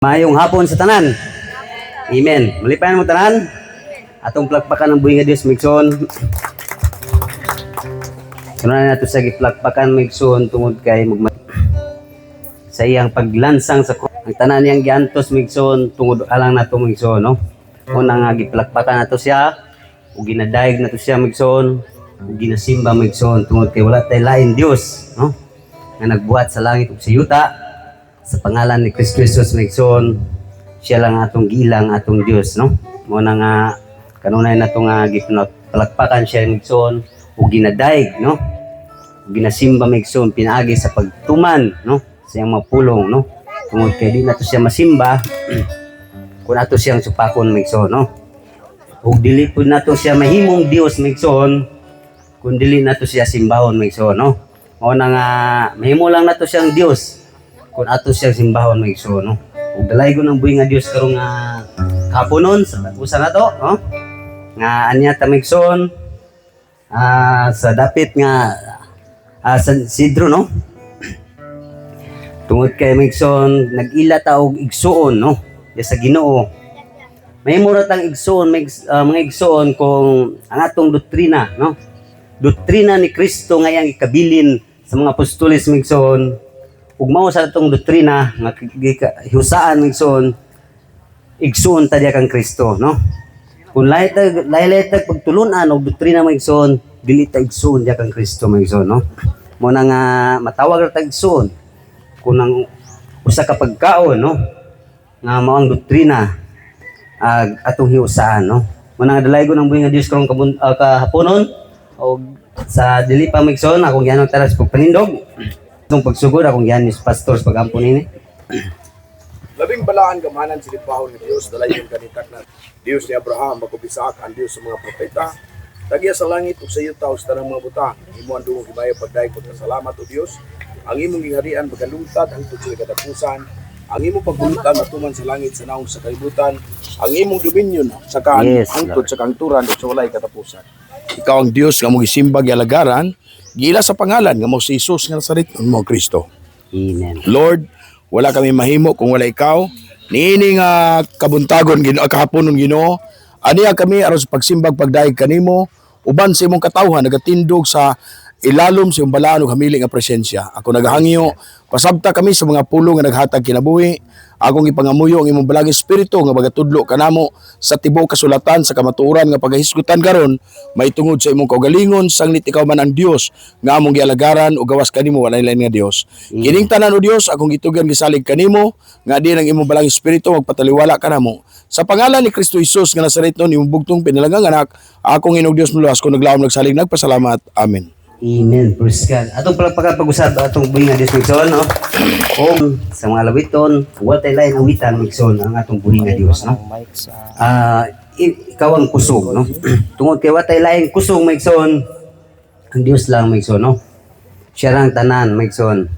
Mayong hapon sa tanan. Amen. Malipayan mo tanan. Atong plakpakan ng buhi nga Dios migson. Kuno na nato sa giplakpakan migson tungod kay sa iyang paglansang sa ang tanan niyang giantos migson tungod alang nato migson, no? Una nga giplakpakan nato siya ug ginadayeg nato siya migson ug ginasimba migson tungod kay wala tay lain Dios, no? Nga nagbuhat sa langit ug sa yuta. Sa pangalan ni Kristo Jesus migson, siya lang atong gilang atong Dios, no? Muna nga kanunay nato nga gipalakpakan siya migson ug ginadayeg, no? Ginasimba migson pinaagi sa pagtuman, no? Sa iyang mapulong, no? Tungod kay di nato siya masimba kun ato siyang supakon migson, no? Ug dili pud nato siya mahimong Dios migson kun dili nato siya simbahon migson, no? Muna nga mahimo lang nato siyang Dios kung ato siyang simbahon migson, no? Ug dalay ko ng buhi nga Dios karong nga kapunon sa usa nato, no? Nga anya ta migson sa dapit nga San Isidro, no? Tungod kay migson nag-ila ta og igsuon, no? Ya sa Ginoo. Mahimo ra tang igsuon, mga igsuon kung ang atong doktrina, no? Doktrina ni Kristo nga iyang ikabilin sa mga apostoles migson. Ug mao sa atong doktrina nga husaan migson igsuon ta diha kang Kristo, no? Kung lahi tag pagtulunan og doktrina migson dili ta igsuon diha kang Kristo migson, no? Mo na nga matawag ra ta igsuon kun ang usa ka pagkaon, no? Nga mao ang doktrina atong hiusaan, no? Mo na nga dalaygon ang buhi nga Dios karong kahaponon og sa dili pa migson akong gianong taras pagpanindog. Itong pagsugod akong gianis pastors pag-ampon ini. Labing balaan gamanan silipahon ni Dios dalayon kanitak na Dios ni Abraham magkubisak ang Dios sa mga propeta. Tagya sa langit ug sa yuta sa tanang mga butang. Imo ang dungog himayo pagdayeg pagkasalamat o Dios. Ang imong gingharian magalungtad ang sa katapusan. Ang imong pagbulutan matuman sa langit sa naong sa kalibutan. Ang imong dominion sa hangtod sa kangturan ug sa walay katapusan. Ikaw ang Dios nga mong gisimba gialagaran. Gila sa pangalan nga mo si Jesus nga Nazaret mo Kristo. Amen. Lord, wala kami mahimo kung wala ikaw. Niini nga kabuntagon kahaponon Ginoo. Aniya kami aron sa pagsimbag pagdaig kanimo uban sa imong katawhan nagatindog sa ilalom sa imong balaan ug hamili nga presensya. Ako nagahangyo pasabta kami sa mga pulo nga naghatag kinabuhi. Akong ipangamuyo ang imong balaging espiritu nga magatudlo kanamo sa tibuok kasulatan sa kamatuoran nga pagahisgutan karon maitungod sa imong kaugalingon sanglit ikaw man ang Dios nga among gialagaran ug gawas kanimo walay lain nga Dios. Kining tanan o Dios akong gitugan gisalig kanimo nga di ang imong balaging espiritu magpataliwala kanamo. Sa pangalan ni Kristo Jesus nga Nazaret non imong bugtong pinalagang anak akong Hinog Dios muluwas ko naglaom nagsalig nagpasalamat. Amen. Amen. Praise God. Atong pag-usab atong buhi nga Dios migson, no? O sa mga lawiton, wala tay lain awitan migson ang atong buhi nga Dios, no? Ikaw ang kusog, no? Tungod kay wala tay lain kusog migson, ang Dios lang migson, no? Siya lang tanan migson.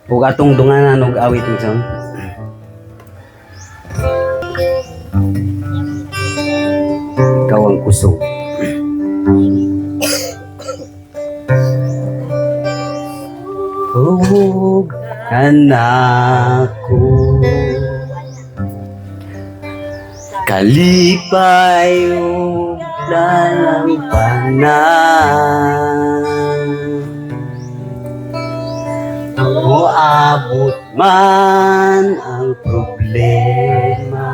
Ug atong dunganan og awit migson. Ikaw ang kusog. Hug anakku kalipay ug dalang panan moabot man ang problema.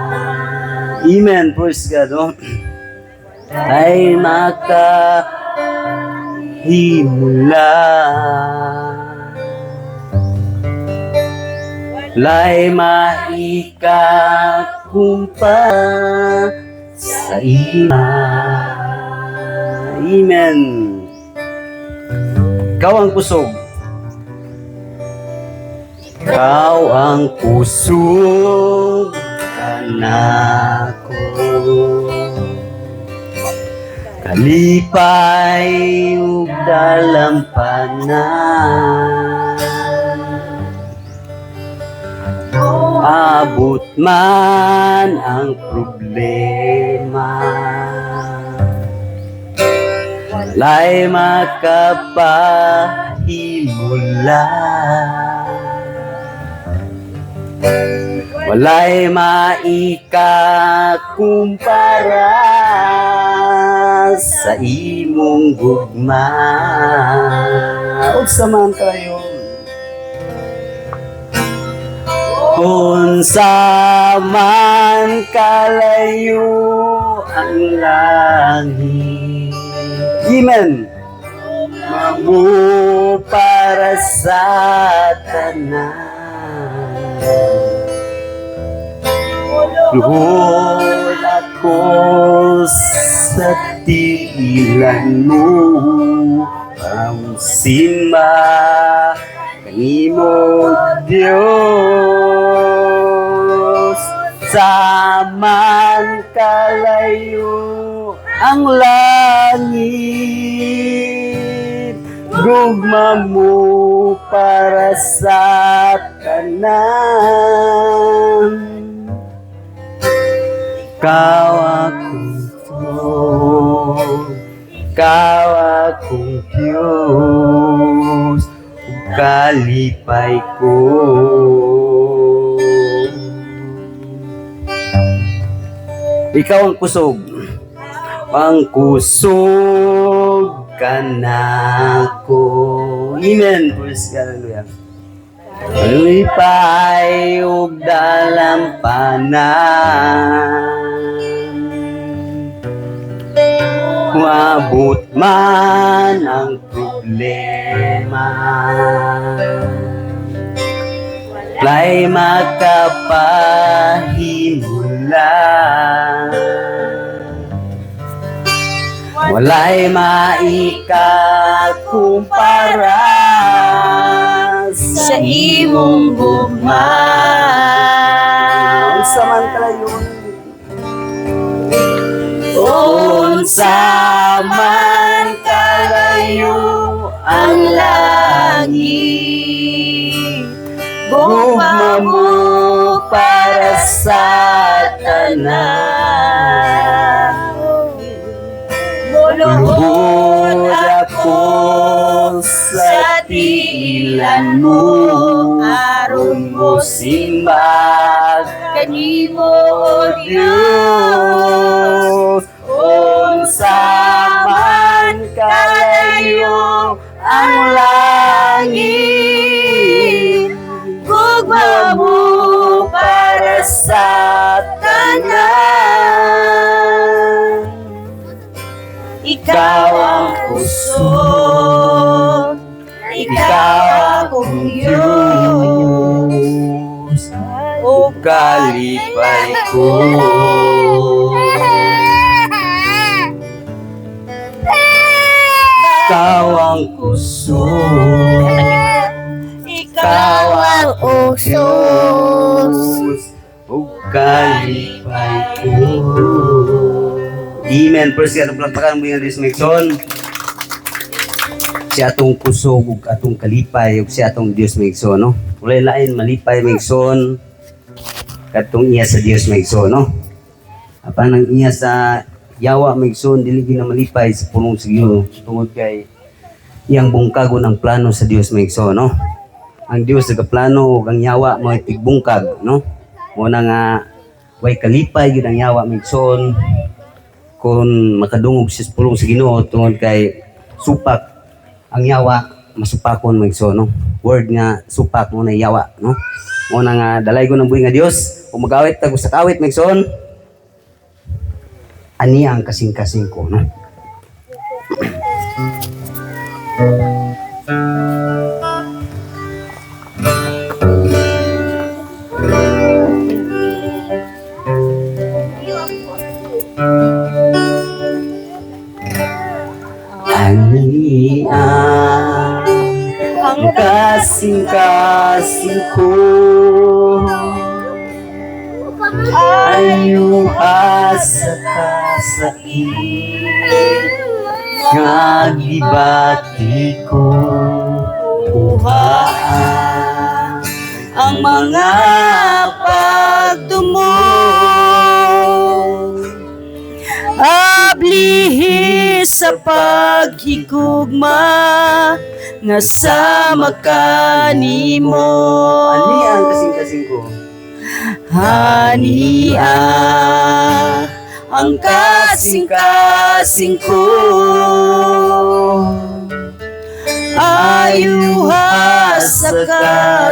Amen. Praise God, no? Ay makahimula lay maikakumpa sa ima. Amen. Ikaw ang kusog. Ikaw ang kusog kanako. Kalipay ug dalampanan. Abot man ang problema walay makapahimula Walay maikakumpara sa imong gugma. Unsa man kayo? Unsa man kalayo ang langit. Amen. Mamu para sa tanan. Lord, ako sa tiilan mo, ang simba kanimo Dios. Saman kalayo ang langit, gugma mo para sa tanan. Ikaw akong Diyos, ikaw akong Diyos, ug kalipay ko. Ikaw ang kusog ka na ko. Amen. Praise God. Hallelujah. Kalipay ug dalampanan, maabot man ang problema, walay makapahimulan, walay maikakumpara sa imong gugma. Unsa man kalayon, unsa man kalayo ang langit, gugma mo para sa tanan. Lord, ako sa tiilan mo, aron mo simbag kanimo Dios. Unsa man kalayo ang langit, gugma mo para sa tanan. Ikaw ang kusog, ikaw akong Diyos, o kalipay ko. Ikaw ang kusog, ikaw ang Diyos, o kalipay ko. Amen. Praise God. Palakpakan mo yung Migson. Si atong kusog ug atong kalipay ug si atong Dios Migson, no? Walay lain malipay Migson katong iya sa Dios Migson, no? Apan ang iya sa yawa Migson dili gyud na malipay sa punong siglo tungod kay iyang bungkagon ang plano sa Dios Migson, no? Ang Dios nagaplano ug ang yawa mo tigbungkag, no? Mo na nga way kalipay gyud ang yawa Migson kung makadungog sa pulong sa Ginoo tungod kay supak ang yawa masupakon Migson, no? Word nga supak mo na yawa, no? Mo na nga dalay ko ng buhi nga Dios kung magawit tag sa kawit Migson ani ang kasing-kasing ko, no? Ani ang kasing-kasing ko, ayo asa ka sa nga gibati ko, uhaan ang mga pagtumong, ablihi sa paghigugma nga sama ka nimo. Ani ang kasing-kasing ko, Hania ang kasing-kasing ko, ayuha sa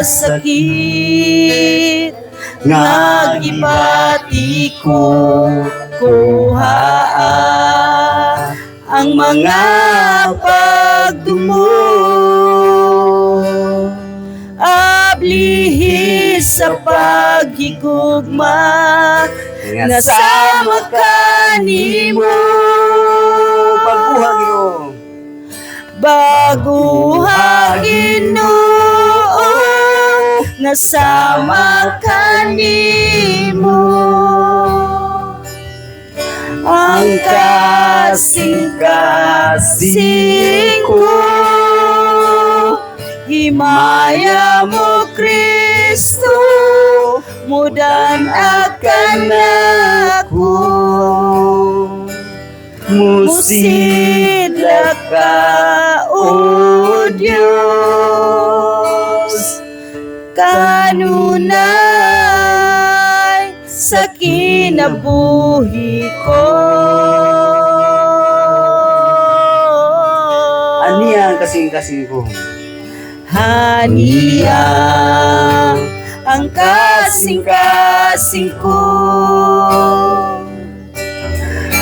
kasakit, ngagibati ko kuha ang mga pagdumo, ablihi sa paghigugma nga sama kanimo. Pagbuhag yo. Baguha Ginoo nga sama kanimo, ang kasing-kasing ko, himaya mo Kristo, mudan akan ako. Musidla ka, O Diyos, kanunay sa kinabuhi ko. Aniya ang kasing-kasing ko. Hania ang kasing-kasing ko,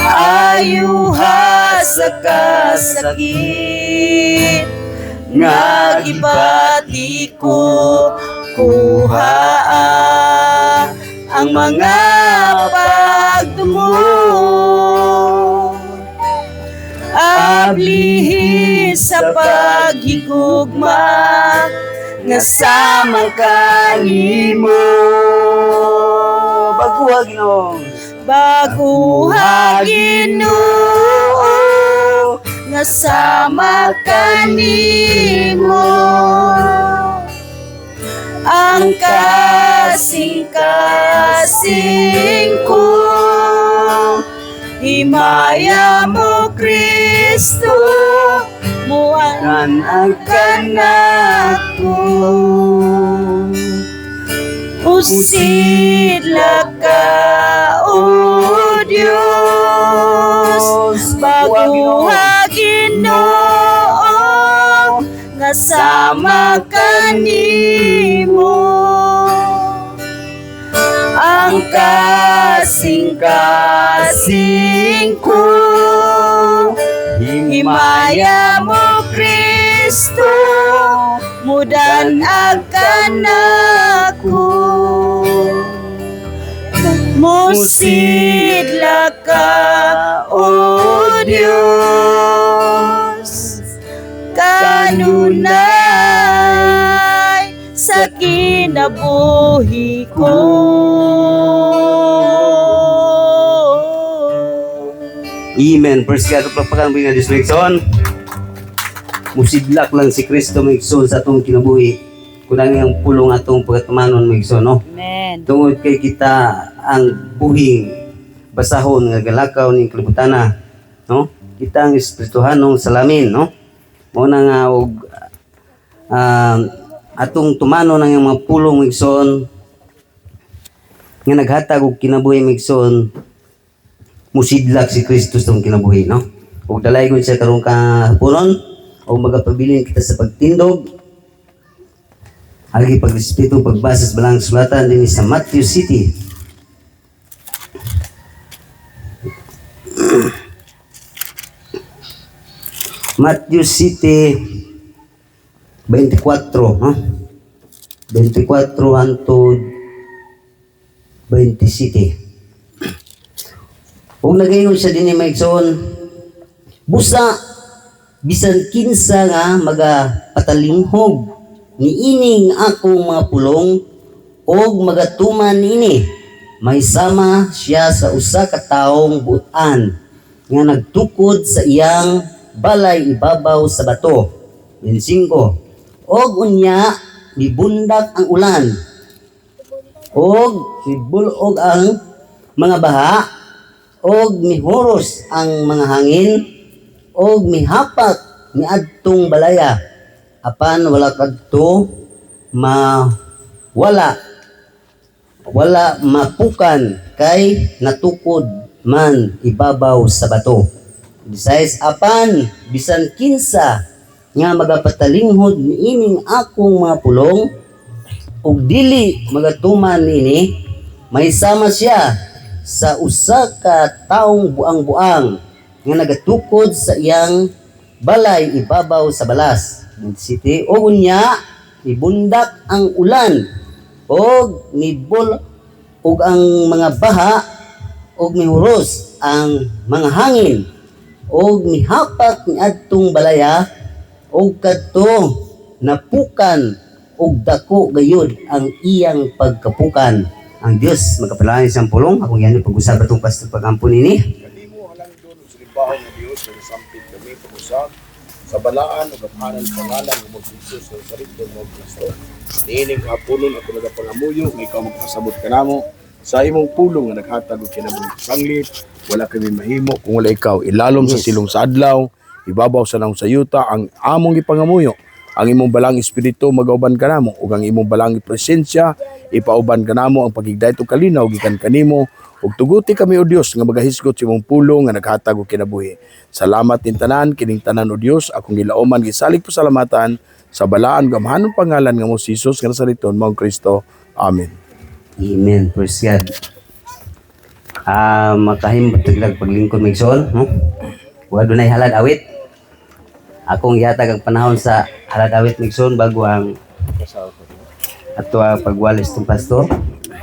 ayuha sa kasakit, ngagibati ko kuha ang mga pagdumo, ablihi sa paghigugma nga sama kanimo. Baguha Ginoo. Baguha Ginoo nga sama kanimo, ang kasing-kasing ko, himaya mo Kristo, muan akan ako. Usidla ka, O Diyos, baguha Ginoo nga sama kanimo, ang kasing-kasing ko, himaya mo Kristo, mudan akan ako. Musidla ka, O Diyos, kanunay sa kinabuhi ko. Amen. Praise God. Pagpapakan mo nga Diyos Migson. Musidlak lang si Kristo Migson sa atong kinabuhi. Kunang ang pulong atong pagkatumanon Migson, no? Amen. Tungod kay kita ang buhing basahon nga galakaw ning kalibutana, no? Kita ang espirituhanong salamin, no? Muna nga og atong tumanon ang mga pulong Migson nga naghatag og kinabuhi Migson, musidlak si Kristo sa atong kinabuhi, no? Ug dalay gud siya karong kahaponon o magapabilin kita sa pagtindog. Agi pagrespeto pagbasa sa balang sulatan din sa Matthew City. Matthew City 24, no? 24 hangtod 27. Kung nagayon siya din ni Maigsoon, busa bisan kinsa nga magapatalinghog niining akong mga pulong og magatuman ini, may sama siya sa usa ka taong butan nga nagtukod sa iyang balay ibabaw sa bato. 25. Og unya mibundak ang ulan og sibulog ang mga baha og mihuros ang mga hangin og mihapak niadtong balaya apan wala kadto mawala wala mapukan kay natukod man ibabaw sa bato. Besides apan bisan kinsa nga magapatalinghod niining akong mga pulong ug dili magatuman nini, may sama siya sa usa ka taong buang-buang nga nagatukod sa iyang balay ibabaw sa balas. City o unya ibundak ang ulan og nibol og ang mga baha og mihuros ang mga hangin og mihapak niadtong balaya og kadto napukan og dako gayud ang iyang pagkapukan. Ang Dios magkapalain siyang pulong. Akong yan pag-usap itong pastor pag-ampun ini. Kanimo halang doon sa limbahan ng Dios nga sampit kami pag-usap sa balaan ug gamhanan pangalan ng mga Jesus sa sarito mo Kristo. Niining haponon ako nagapangamuyo nga ikaw magpasabot kanamo sa imong pulong nga naghatag og kinabuhi sanglit. Wala kami mahimo kung wala ikaw. Ilalom sa silong sa adlaw, ibabaw sa nang sayuta ang among gipangamuyo. Ang imong balang espiritu magauban kanamo ug ang imong balang presensya ipauban kanamo ang pagigdayto kalinaw gikan kanimo ug tuguti kami o Dios nga magahisgot sa imong pulong nga naghatag og kinabuhi. Salamat nin tanan kining tanan o Dios akong gilauman gisalig pasalamatan sa balaan gamhanon pangalan nga mo si Jesus nga nasaliton mao Kristo. Amen. Amen. Praise God. Makahimot taglag paglingkod mig sol, no? Wa dunay halad awit. Akong gihatag ang panahon sa halad awit mig sol bago ang ato pagwalis tong pastor.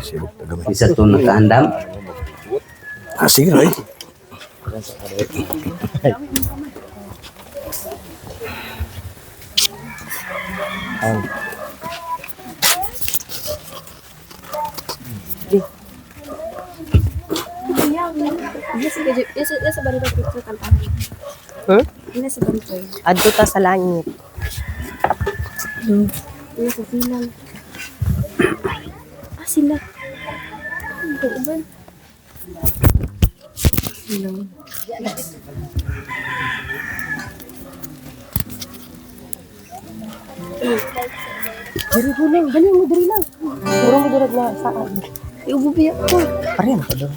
Sibuk tagamay. Isa to nakaandam. Sige ray. Sa barito ko kantahan. Ina sa barito. Adto ta sa langit. Ina sa silang. Sila. Ito uban. Silang. Dari gulang, balik mo dari lang. Kurang mo dirag na saan. Iububiyak ko. Pareho ko doon.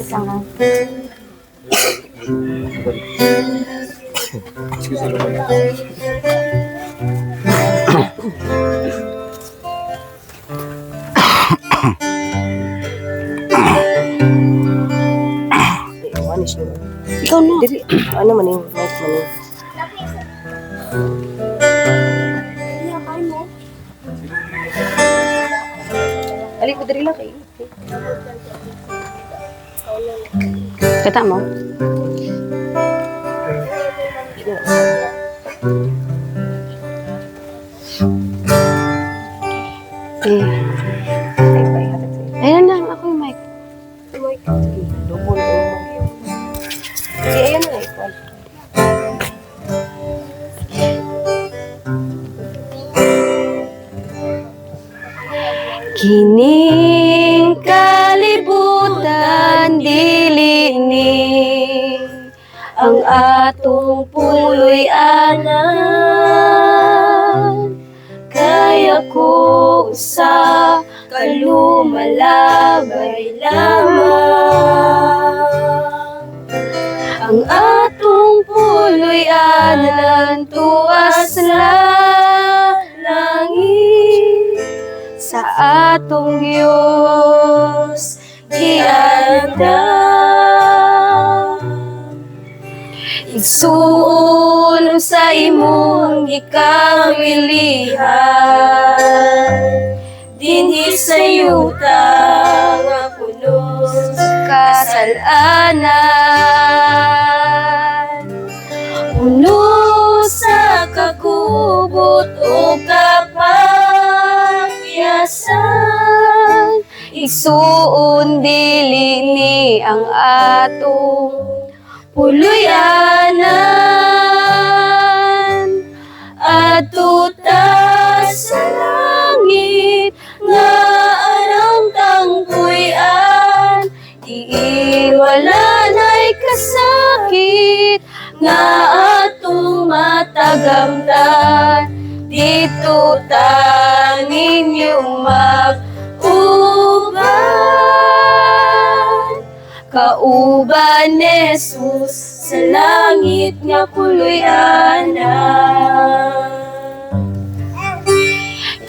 Sangat. Manis na. Ikaw na. Dili, ano man yung mic man yung. Ali ko diri lang kay. Kata mo? Ayan lang, ako yung mic. Double ayan na ikaw. Kining kalibutan dilini ang atong puloy anan kaya ko sa kalumalabay lamang ang atong puloy anan tuwas langit sa atong Diyos giandam. Igsuon sa imong gikawilihan dinhi sa yuta nga puno kasalanan puno sa kakubot o kapakyasan igsuon dili ni ang atong puluyanan adto ta sa langit nga anang tangpuyan iwala na'y kasakit nga atong matagamtan dutan ninyong mag-uban. Kauban ni Jesus sa langit nga puloy-anan.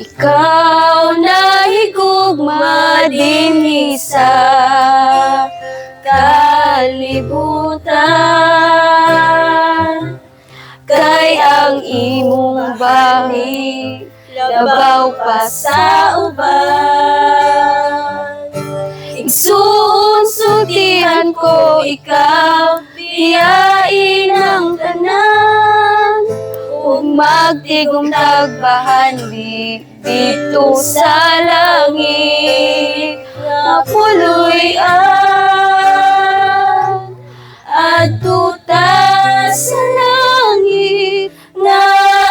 Ikaw na higugma dinhi sa kalibutan, kay ang imong bahi labaw pa sa uban. Igsuon sutihan ko ikaw, biyain ang tanan, ug magtigom tagbahan dito sa langit nga puloy-an. Adto ta sa langit nga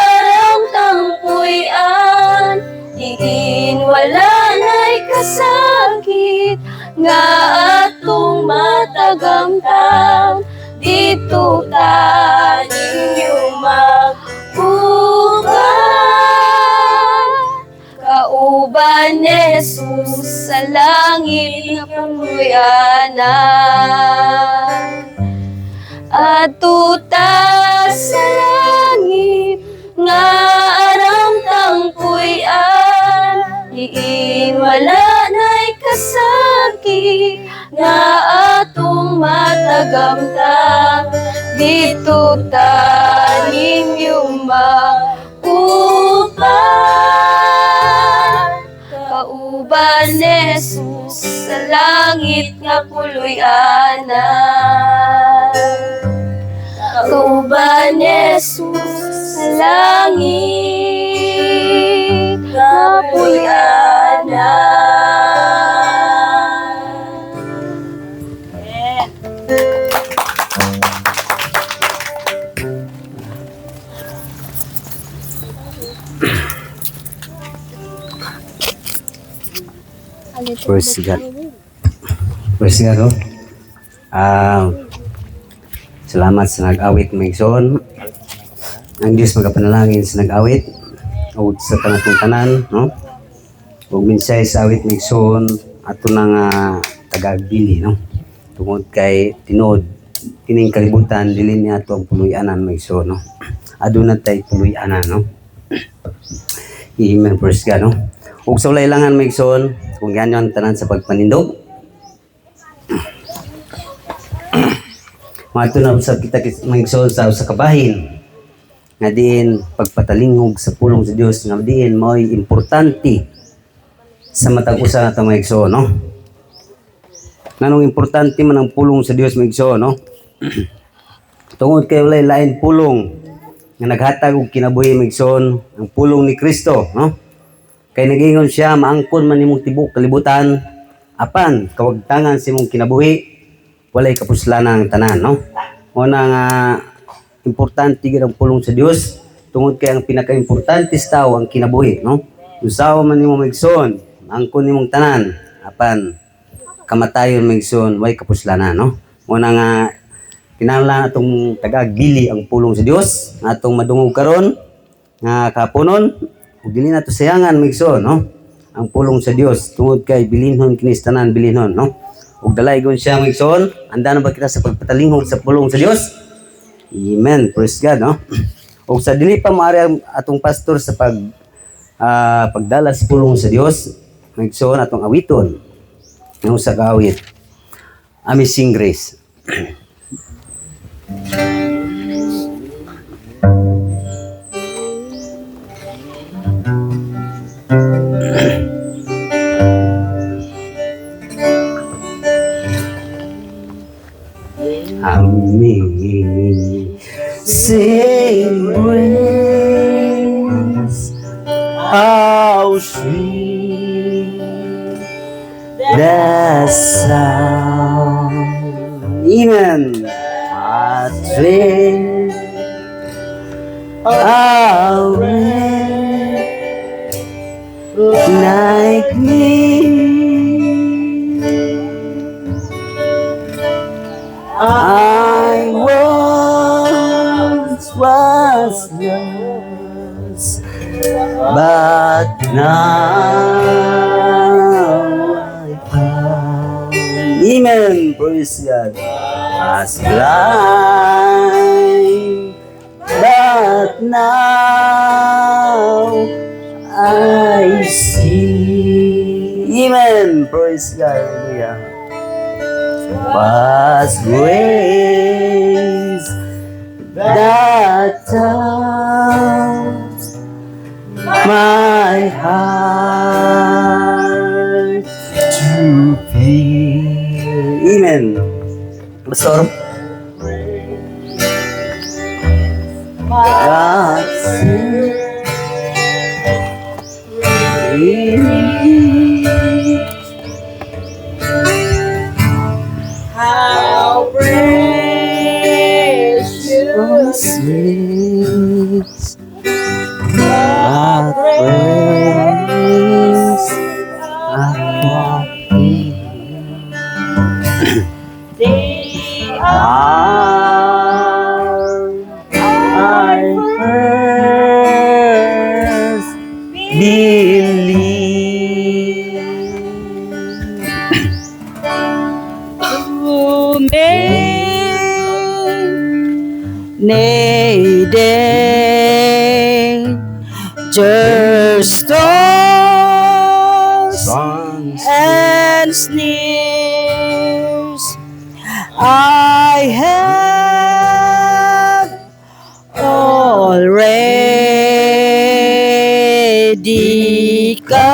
arang tangpuy-an, diin wala na'y kasakit nga atong matagamtam. Dito ta ninyong mag-uban. Kauban ni Jesus sa langit nga puloy-anan. Adto ta sa langit nga arang tangpuy-an, diin wala na'y kasakit nga atong matagamtam. Dito ta ninyong mag-uban. Kauban ni Jesus sa langit nga puloy-anan. Kauban ni Jesus sa langit nga puloy-anan. Praise God. Praise God, oh. Salamat sa nag-awit, Maigsoon. Ang Diyos magapanalangin sa nag-awit o sa tanatong tanan, no? Huwag minsay sa awit, Maigsoon, ato nang tagagbili, no? Tungod kay tinod, kining kalibutan, dilin niya ato ang puloy-anan, Maigsoon, no? Aduna tay puloy-anan, no? Amen, praise God, no? Huwag sa walay langan, Maigsoon, kung yan yung tanan sa pagpanindog. Mga ito na usap kita Maigsoon sa kabahin. Nga diin pagpatalingog sa pulong sa Dios, nga diin mo'y importante sa matag usa nga Maigsoon, no? Nanong importante man ang pulong sa Dios, Maigsoon, no? Tungod kay walay lain pulong nga naghatag og kinabuhi, Maigsoon, ang pulong ni Kristo, no? Kay nagingon siya, maangkon man nimong tibok kalibutan, apan kawagtangan sa imong kinabuhi, walay kapuslanan ang tanan, no? Una nga importante gid ang pulong sa Dios, tungod kay ang pinaka-importante sa tao ang kinabuhi, no? Usawa man nimo, Maigsoon, maangkon nimong tanan, apan kamatayon, Maigsoon, walay kapuslanan, no? Una nga kinahanglan atong tagagbili ang pulong sa Dios, atong madungog karon nga kapunon, ug dili nato sayangan, Maigsoon, no? Ang pulong sa Dios, tungod kay bilinhon kini sa tanan, bilinhon, no? Ug dalaygon siya, Maigsoon, anda na ba kita sa pagpatalingog sa pulong sa Dios? Amen, praise God, no? Ug sa dili pa maari atong pastor sa pagdala sa pulong sa Dios, Maigsoon, atong awiton ang usa ka awit, Amazing Grace. Amazing grace, how sweet the sound. Amen. A thrill, a wretch like me. I once was lost, but now I found. Amen. Praise God. Was blind, but now I see. Amen. Praise God. Hallelujah. Was grace that touched my heart to feel. Amen. Pastor. How precious Sweet, but praise they I first believe. who made just stones and sneers. I have already come.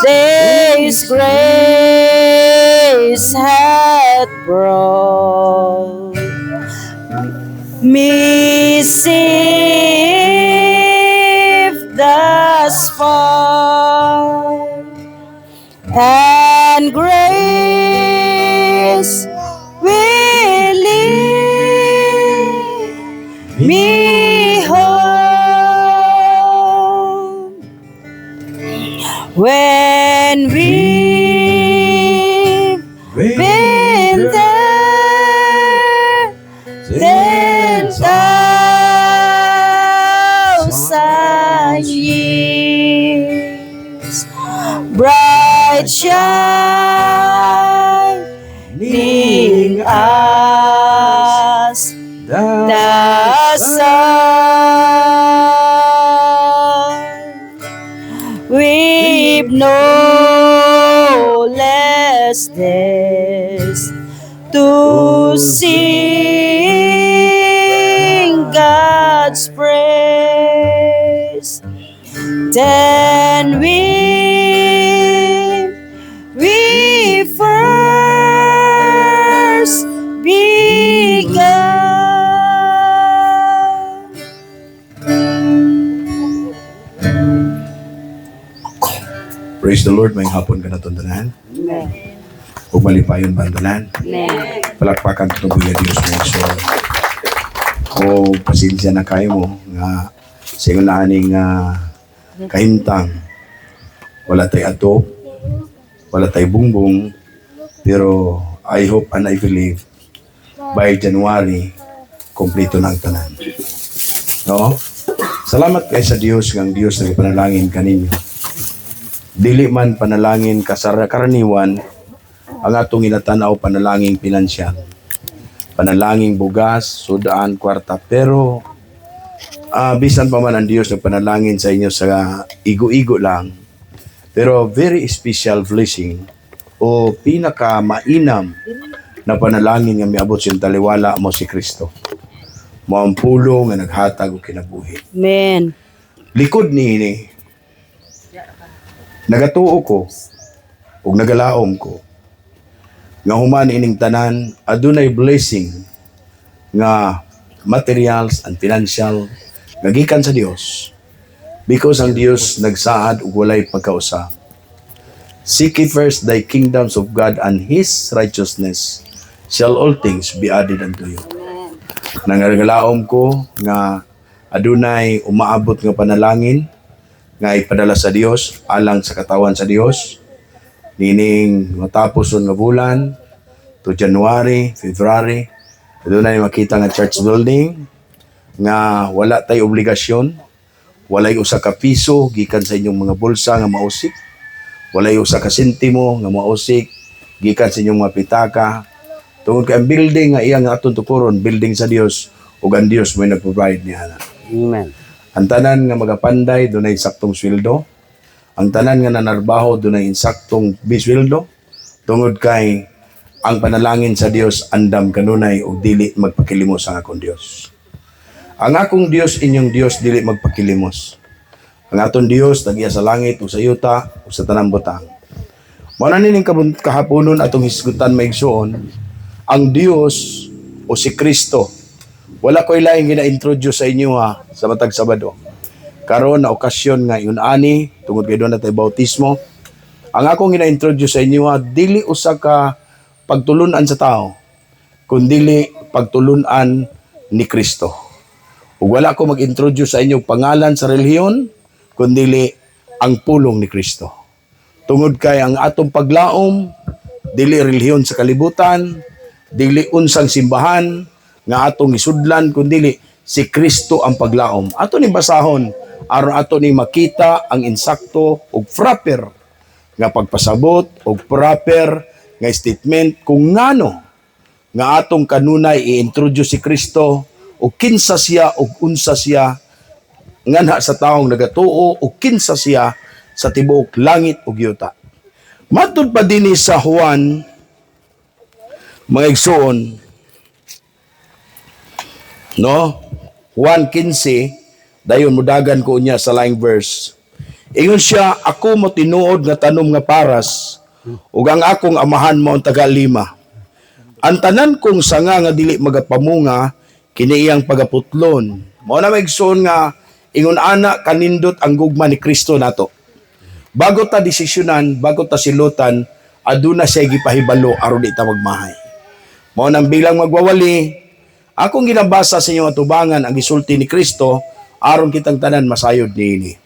This grace hath brought me safe thus far, and grace will lead me home when we've been there 10,000 years, bright shining as the sun. We've no less days to sing God's praise than we first began. Praise the Lord, may hapon ka na tundanan. Huwag malipayon bandalan. Palakpakan ito buya Diyos mo. So, pasensya na kayo mo nga sa iyong naaning kahimtang. Wala tayo ato, wala tayo bungbong, pero I hope and I believe by January, kompleto na ang tanan. No? Salamat kayo sa Diyos, ng Diyos na ipanalangin kaninyo. Dili man panalangin karaniwan, ang atong inatanaw panalangin pinansyal. Panalangin bugas, sudaan, kwarta. Pero, bisan pa man ang Diyos na panalangin sa inyo sa igo-igo lang. Pero very special blessing o pinaka-mainam na panalangin nga miabot siyang taliwala mo si Kristo. Mo ang pulo nga naghatag o kinabuhi. Amen. Likod ni nagatuo ko ug nagalaom ko nga human ining tanan adunay blessing nga materials and financial nga gikan sa Dios because ang Dios nagsaad ug walay pagkausa. Seek ye first thy kingdoms of God and His righteousness, shall all things be added unto you. Nangagalaom ko nga adunay umaabot nga panalangin nga ipadala sa Dios alang sa katawan sa Dios nining matapos nga bulan to January, February adunay makita nga church building nga wala tay obligasyon, walay usa ka piso gikan sa inyong mga bulsa nga mausik, walay usa ka sentimo nga mausik gikan sa inyong mga pitaka. Tungod kay ang building nga iyang aton tukuron, building sa Dios, ug ang Dios may nag-provide niya. Amen. Ang tanan nga magapanday dunay saktong sweldo. Ang tanan nga nanarbaho dunay insaktong bisweldo. Tungod kay ang panalangin sa Dios andam kanunay ug dili magpakilimos ang akong Dios. Ang akong Dios inyong Dios dili magpakilimos. Ang aton Dios tagiya sa langit ug sa yuta ug sa tanang butang. Mao na nining kahaponon atong hisgutan maigsuon, ang Dios o si Kristo. Wala ko'y laing gina-introduce sa inyo sa matag Sabado. Karon na okasyon nga yun ani, tungod kay doon na tayo bautismo. Ang akong gina-introduce sa inyo dili usa ka pagtulunan sa tao, kundi pagtulunan ni Kristo. Ug wala ko mag-introduce sa inyo pangalan sa relihiyon, kundi ang pulong ni Kristo. Tungod kay ang atong paglaom, dili relihiyon sa kalibutan, dili unsang simbahan nga atong isudlan, kundi si Kristo ang paglaom. Ato ni basahon aron ato ni makita ang insakto ug proper nga pagpasabot ug proper nga statement kung ngano nga atong kanunay i-introduce si Kristo ug kinsa siya ug unsa siya nganha sa taong nagatuo ug kinsa siya sa tibuok langit ug yuta. Matud pa dinhi sa Juan mga igsoon, no? Juan 15, dayon mudagan ko niya sa laing verse. Ingon siya, ako mo tinuod nga tanom nga paras, ug ang akong amahan mo ang taga-lima. Ang tanan kong sanga nga dili magapamunga, kini iyang pagaputlon. Mao na maigsoon nga, ingon ana kanindot ang gugma ni Kristo nato. Bago ta desisyonan, bago ta silutan, aduna siya gipahibalo aron di ta magmahay. Mao nang bilang magwawali, akong ginabasa sa inyong atubangan ang gisulti ni Kristo aron kitang tanan masayod niini.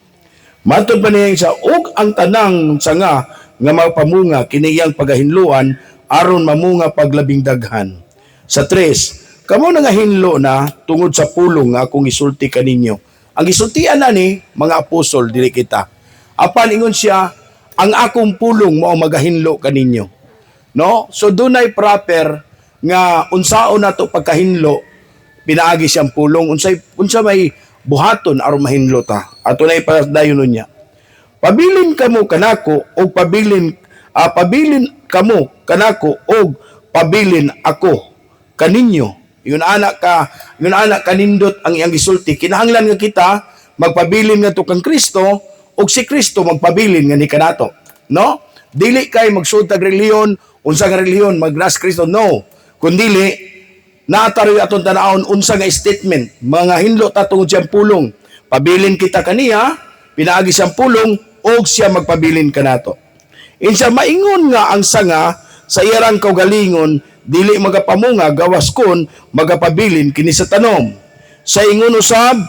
Matud pa niya siya, ug ang tanang sanga nga mapamunga kini iyang pagahinluan aron mamunga paglabing daghan. Sa 3, kamo na nga hinlo na tungod sa pulong nga akong gisulti kaninyo. Ang gisultian na ni mga apostol dili kita. Apan ingon siya, ang akong pulong mao magahinlo kaninyo. No? So dunay proper nga unsaon nato pagkahinlo pinaagi siyang pulong unsa may buhaton aron mahinlo ta. Ato na ipadayon niya. Pabilin kamo kanako og pabilin kamo kanako og pabilin ako kaninyo. Yun anak kanindot ang iyang gisulti. Kinahanglan nga kita magpabilin nga to kang Kristo ug si Kristo magpabilin nga ni kanato. No? Dili kay magsud tag relihiyon, unsa nga relihiyon magnas Kristo, no. Kundili naataroy aton tanawon unsa nga statement, mga hinlo ta tungod siyang pulong. Pabilin kita kaniya, pinaagi siyang pulong og siya magpabilin kanato. Insa maingon nga ang sanga sa iyang kaugalingon dili magapamunga gawas kon magapabilin kini sa tanom. Sa ingon usab,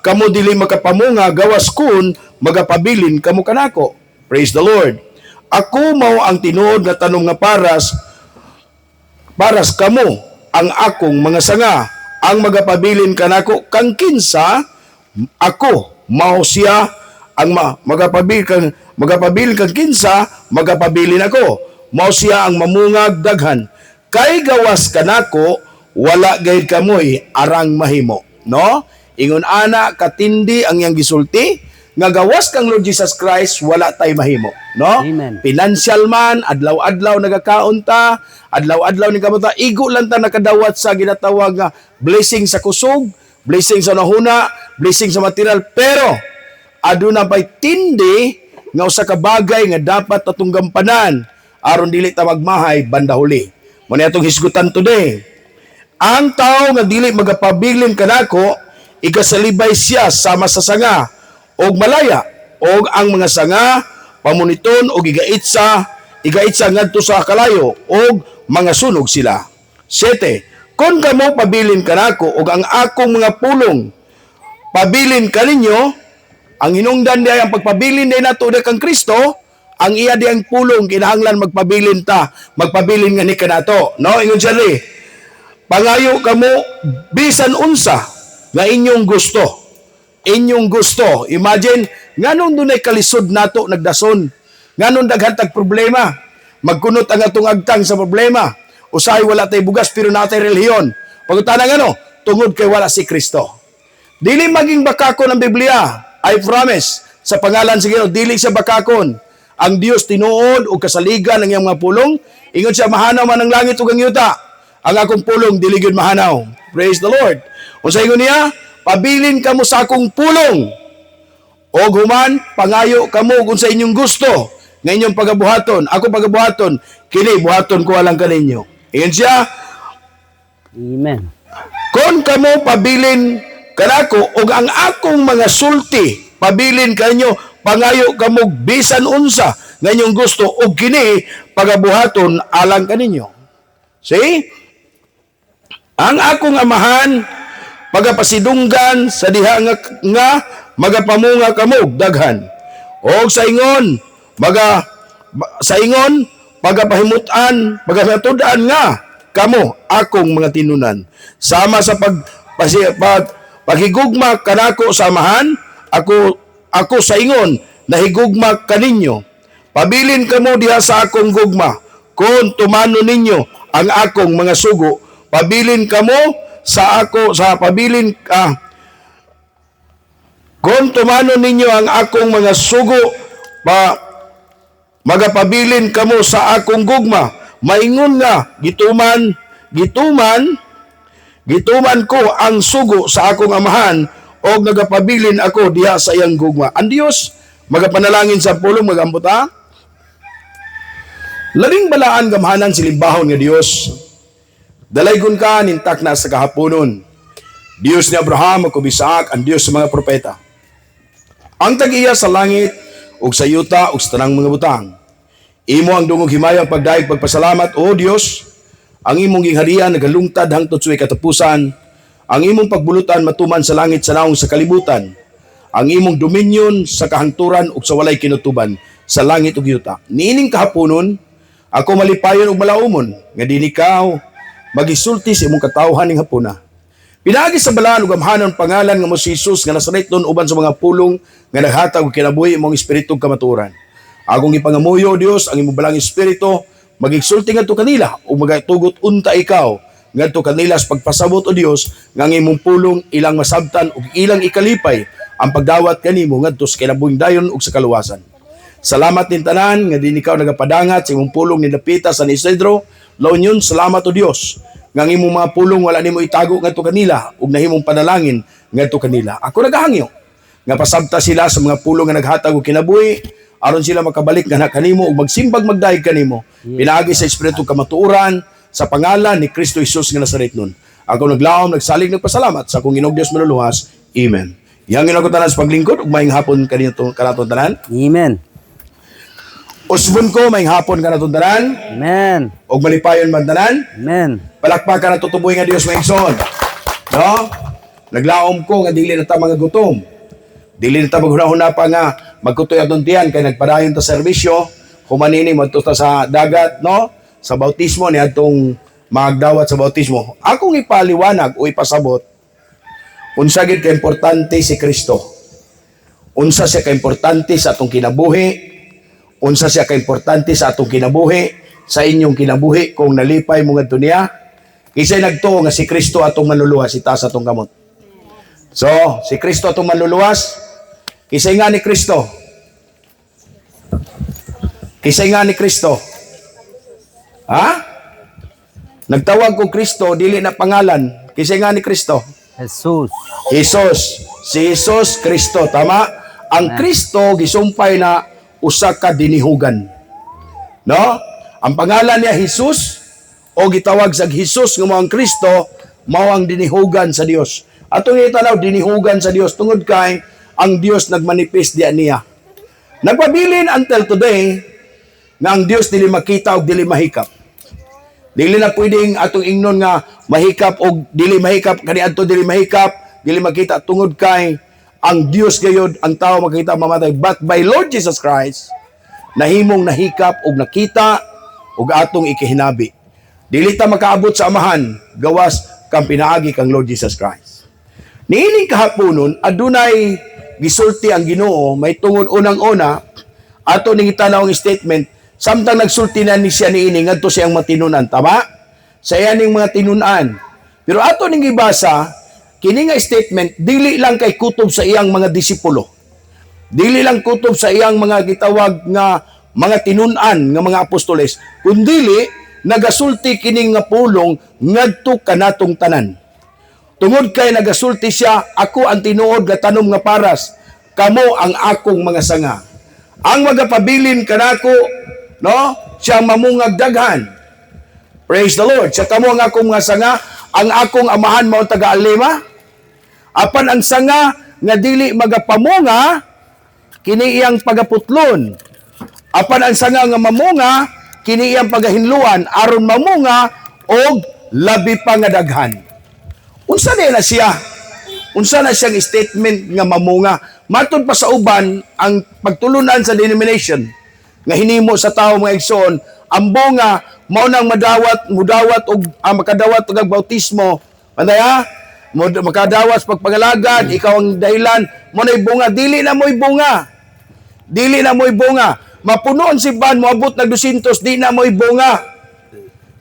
kamo dili magapamunga gawas kun magapabilin kamo kanako. Praise the Lord. Ako mao ang tinuod nga tanom nga paras kamo ang akong mga sanga ang magapabilin kanako kang kinsa ako mao siya ang magapabilin kang kinsa magapabilin ako mao siya ang mamungag daghan kay gawas kanako wala gayud kamoy arang mahimo, no? Ingon ana katindi ang iyang gisulti nga gawas kang Lord Jesus Christ wala tay mahimo, no? Amen. Financial man, adlaw-adlaw nagakaon ta, adlaw-adlaw ni kamuta, igo lang ta nakadawat sa ginatawag nga blessing sa kusog, blessing sa nahuna, blessing sa material, pero aduna pay tindi nga usa ka bagay nga dapat atong gampanan aron dili ta magmahay banda huli. Mo ni atong hisgutan today. Ang tao nga dili magapabilin kanako, igasalibay siya sama sa sanga og malaya og ang mga sanga pamuniton og igaitsa ngadto sa kalayo og mga sunog sila. 7. Kung kamo pabilin kanako og ang akong mga pulong pabilin kaninyo, ang hinungdan diay ang pagpabilin day nato kang Kristo, ang iya di ang pulong kinahanglan magpabilin magpabilin nga ni kanato, no? Ingon siya pangayo kamo bisan unsa nga inyong gusto. Inyong gusto. Imagine, nganong dunay kalisod nato nagdason. Nganong daghantag problema. Magkunot ang atong agtang sa problema. Usahay wala tay bugas pero natay relihiyon. Pagutanan ano, tungod kay wala si Kristo. Dili maging bakakon ang Biblia. I promise, sa pangalan sa Ginoo, dili siya bakakon. Ang Dios tinuod o kasaligan ng iyang mga pulong, ingon siya mahanaw man ang langit ug ang yuta. Ang akong pulong dili gyud mahanaw. Praise the Lord. Unsa ingon niya? Pabilin kamo sa akong pulong. Og human pangayo kamo kung sa inyong gusto nga inyong pagabuhaton. Ako pagabuhaton, kini buhaton ko alang kaninyo. Ingon siya, Amen. kon kamo pabilin kanako og ang akong mga sulti pabilin kanyo pangayo kamo bisan unsa nga inyong gusto og kini pagabuhaton alang kaninyo. See? Ang akong amahan pagapasidunggan sa diha nga magapamunga kamo og daghan. Og sa ingon pagapahimutan pagamatud-an nga kamo akong mga tinunan. Sama sa paghigugma kanako sa amahan, ako sa ingon nahigugma kaninyo. Pabilin kamo diha sa akong gugma, kung tumano ninyo ang akong mga sugo. Pabilin kamo sa ako sa pabilin kung tumano ninyo ang akong mga sugo, magapabilin kamo sa akong gugma. Maingon nga gituman ko ang sugo sa akong amahan o nagapabilin ako diha sa iyang gugma. Ang Dios magapanalangin sa pulong magambuta. Labing balaan gamhanan silimbahon nga Dios. Dalaygon ka nintak na sa kahaponon. Dios ni Abraham ug Isaac, ang Dios sa mga propeta. Ang tag-iya sa langit ug sa yuta ug sa tanang mga butang. Imo ang dungog himayang pagdaig pagpasalamat o Dios. Ang imong gingharian nagalungtad hangtod sa katapusan. Ang imong pagbulutan matuman sa langit sa naong sa kalibutan. Ang imong dominion sa kahangturan ug sa walay kinutuban sa langit ug yuta. Niining kahaponon ako malipayon ug malaumon nga dili ka magisulti sa imong katawhan ning hapuna. Pinaagi sa balaan ug amhanan pangalan nga mo si Jesus nga Nazareton uban sa mga pulong nga naghatag og kinabuhi imong espiritu ug kamatuoran. Akong ipangamuyo Dios ang imong balang espiritu magigsulti ngadto kanila ug magatugot unta ikaw ngadto kanila sa pagpasabot o Dios nga ang imong pulong ilang masabtan ug ilang ikalipay ang pagdawat kanimo ngadto sa kinabuhing dayon ug sa kaluwasan. Salamat nin tanan nga din ikaw nagapadangat sa imong pulong ni Dapita San Isidro. La Union, salamat o Dios nga ang imong mga pulong wala nimo itago ngadto kanila ug nahimong panalangin ngadto kanila. Ako nagahangyo nga pasabta sila sa mga pulong nga naghatag og kinabuhi aron sila makabalik nga kanimo ug magsimbag magdaig kanimo. Pinaagi sa espiritu kamatuoran sa pangalan ni Kristo Jesus nga Nazareton. Ako naglaom nagsalig nagpasalamat sa akong Ginoong Dios manuluwas. Amen. Yang ginoo ko tanan sa paglingkod ug maayong hapon kanito kanaton tanan. Amen. Usbon ko maayong hapon kanaton tanan. Amen. Og malipayon man tanan. Amen. Palakpakan at tutuboy nga Dios maigsoon. No? Naglaom ko nga dili na ta mga gutom. Dili na ta maghunahuna pa nga magkutoy atong tiyan kay nagpadayon ta serbisyo. Humanini madto ta sa dagat, no? Sa bautismo ni atong magdawat sa bautismo. Akong ipaliwanag o ipasabot unsa gid ka importante si Kristo. Unsa siya ka importante sa atong kinabuhi. Unsa siya ka importante sa atong kinabuhi, sa inyong kinabuhi kung nalipay mo ngadto niya. Kisay nagtuo nga si Kristo atong manluluwas itaas atong kamot. So, si Kristo atong manluluwas. Kisay nga ni Kristo. Kisay nga ni Kristo. Ha? Nagtawag ko Kristo, dili na pangalan. Kisay nga ni Kristo. Jesus. Jesus. Si Jesus Kristo, tama? Ang Kristo gisumpay na usa ka dinihugan. No? Ang pangalan niya Jesus o gitawag sa Jesus nga mao ang Kristo, mao ang dinihugan sa Dios. Atong itanaw dinihugan sa Dios tungod kay ang Dios nagmanifest diya niya. Nagpabilin until today nga ang Dios dili makita og dili mahikap. Dili na pwedeng atong ingnon nga mahikap og dili mahikap kaniadto dili mahikap, dili makita tungod kay ang Dios gayud ang tao makita mamatay, but by Lord Jesus Christ nahimong nahikap og nakita og atong ikihinabi. Dili ta makaabot sa amahan gawas kang pinaagi kang Lord Jesus Christ. Niining kahaponon, adunay gisulti ang Ginoo, may tungod unang-una, ato ning itanaw ang statement, samtang nagsulti na ni siya niini, ngadto siyang matinunan. Tama? Sa iyaning mga tinunan. Pero ato ning gibasa, kini nga statement, dili lang kay kutob sa iyang mga disipulo. Dili lang kutob sa iyang mga gitawag nga mga tinunan nga mga apostoles, kundili nagasulti kining nga pulong ngadto kanatong tanan. Tungod kay nagasulti siya, ako ang tinuod nga tanom nga paras, kamo ang akong mga sanga. Ang magapabilin kanako, no, siya mamungag daghan. Praise the Lord. Siya kamo ang akong mga sanga, ang akong amahan mao taga-alima. Apan ang sanga nga dili magapamunga, kini iyang pagaputlon. Apan ang sanga nga mamunga, kini iyang pagahinluan aron mamunga og labi pa nga daghan. Unsa na siya? Unsa na siyang statement nga mamunga? Matod pa sa uban ang pagtulunan sa denomination nga hinimo sa tawo mga igsoon, ang bunga mao nang mudawat og makadawat og bautismo. Manaya, makadawat pagpangalagad, ikaw ang dahilan mo nay bunga, dili na mo'y bunga. Dili na mo'y bunga. Mapunoon si ban moabot nag 200, di na mo'y bunga.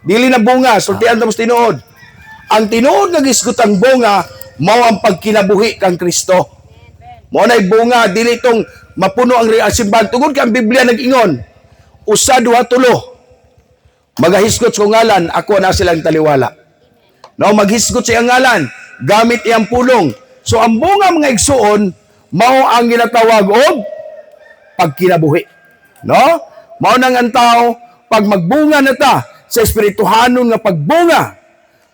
Dili na bunga, sultian ta mo tinuod. Ang tinuod nga gisgutang bunga mao ang pagkinabuhi kang Kristo. Mao nay bunga, dili tong mapuno ang simbahan. Tungod kay ang Biblia nag-ingon, usa duha tulo. Magahisgot sa ngalan, ako na silang taliwala. No, maghisgot sa iyang ngalan, gamit iyang pulong. So ang bunga mga igsoon mao ang ginatawag og pagkinabuhi. No? Mao nang ang tao pag magbunga na ta sa espirituhanon nga pagbunga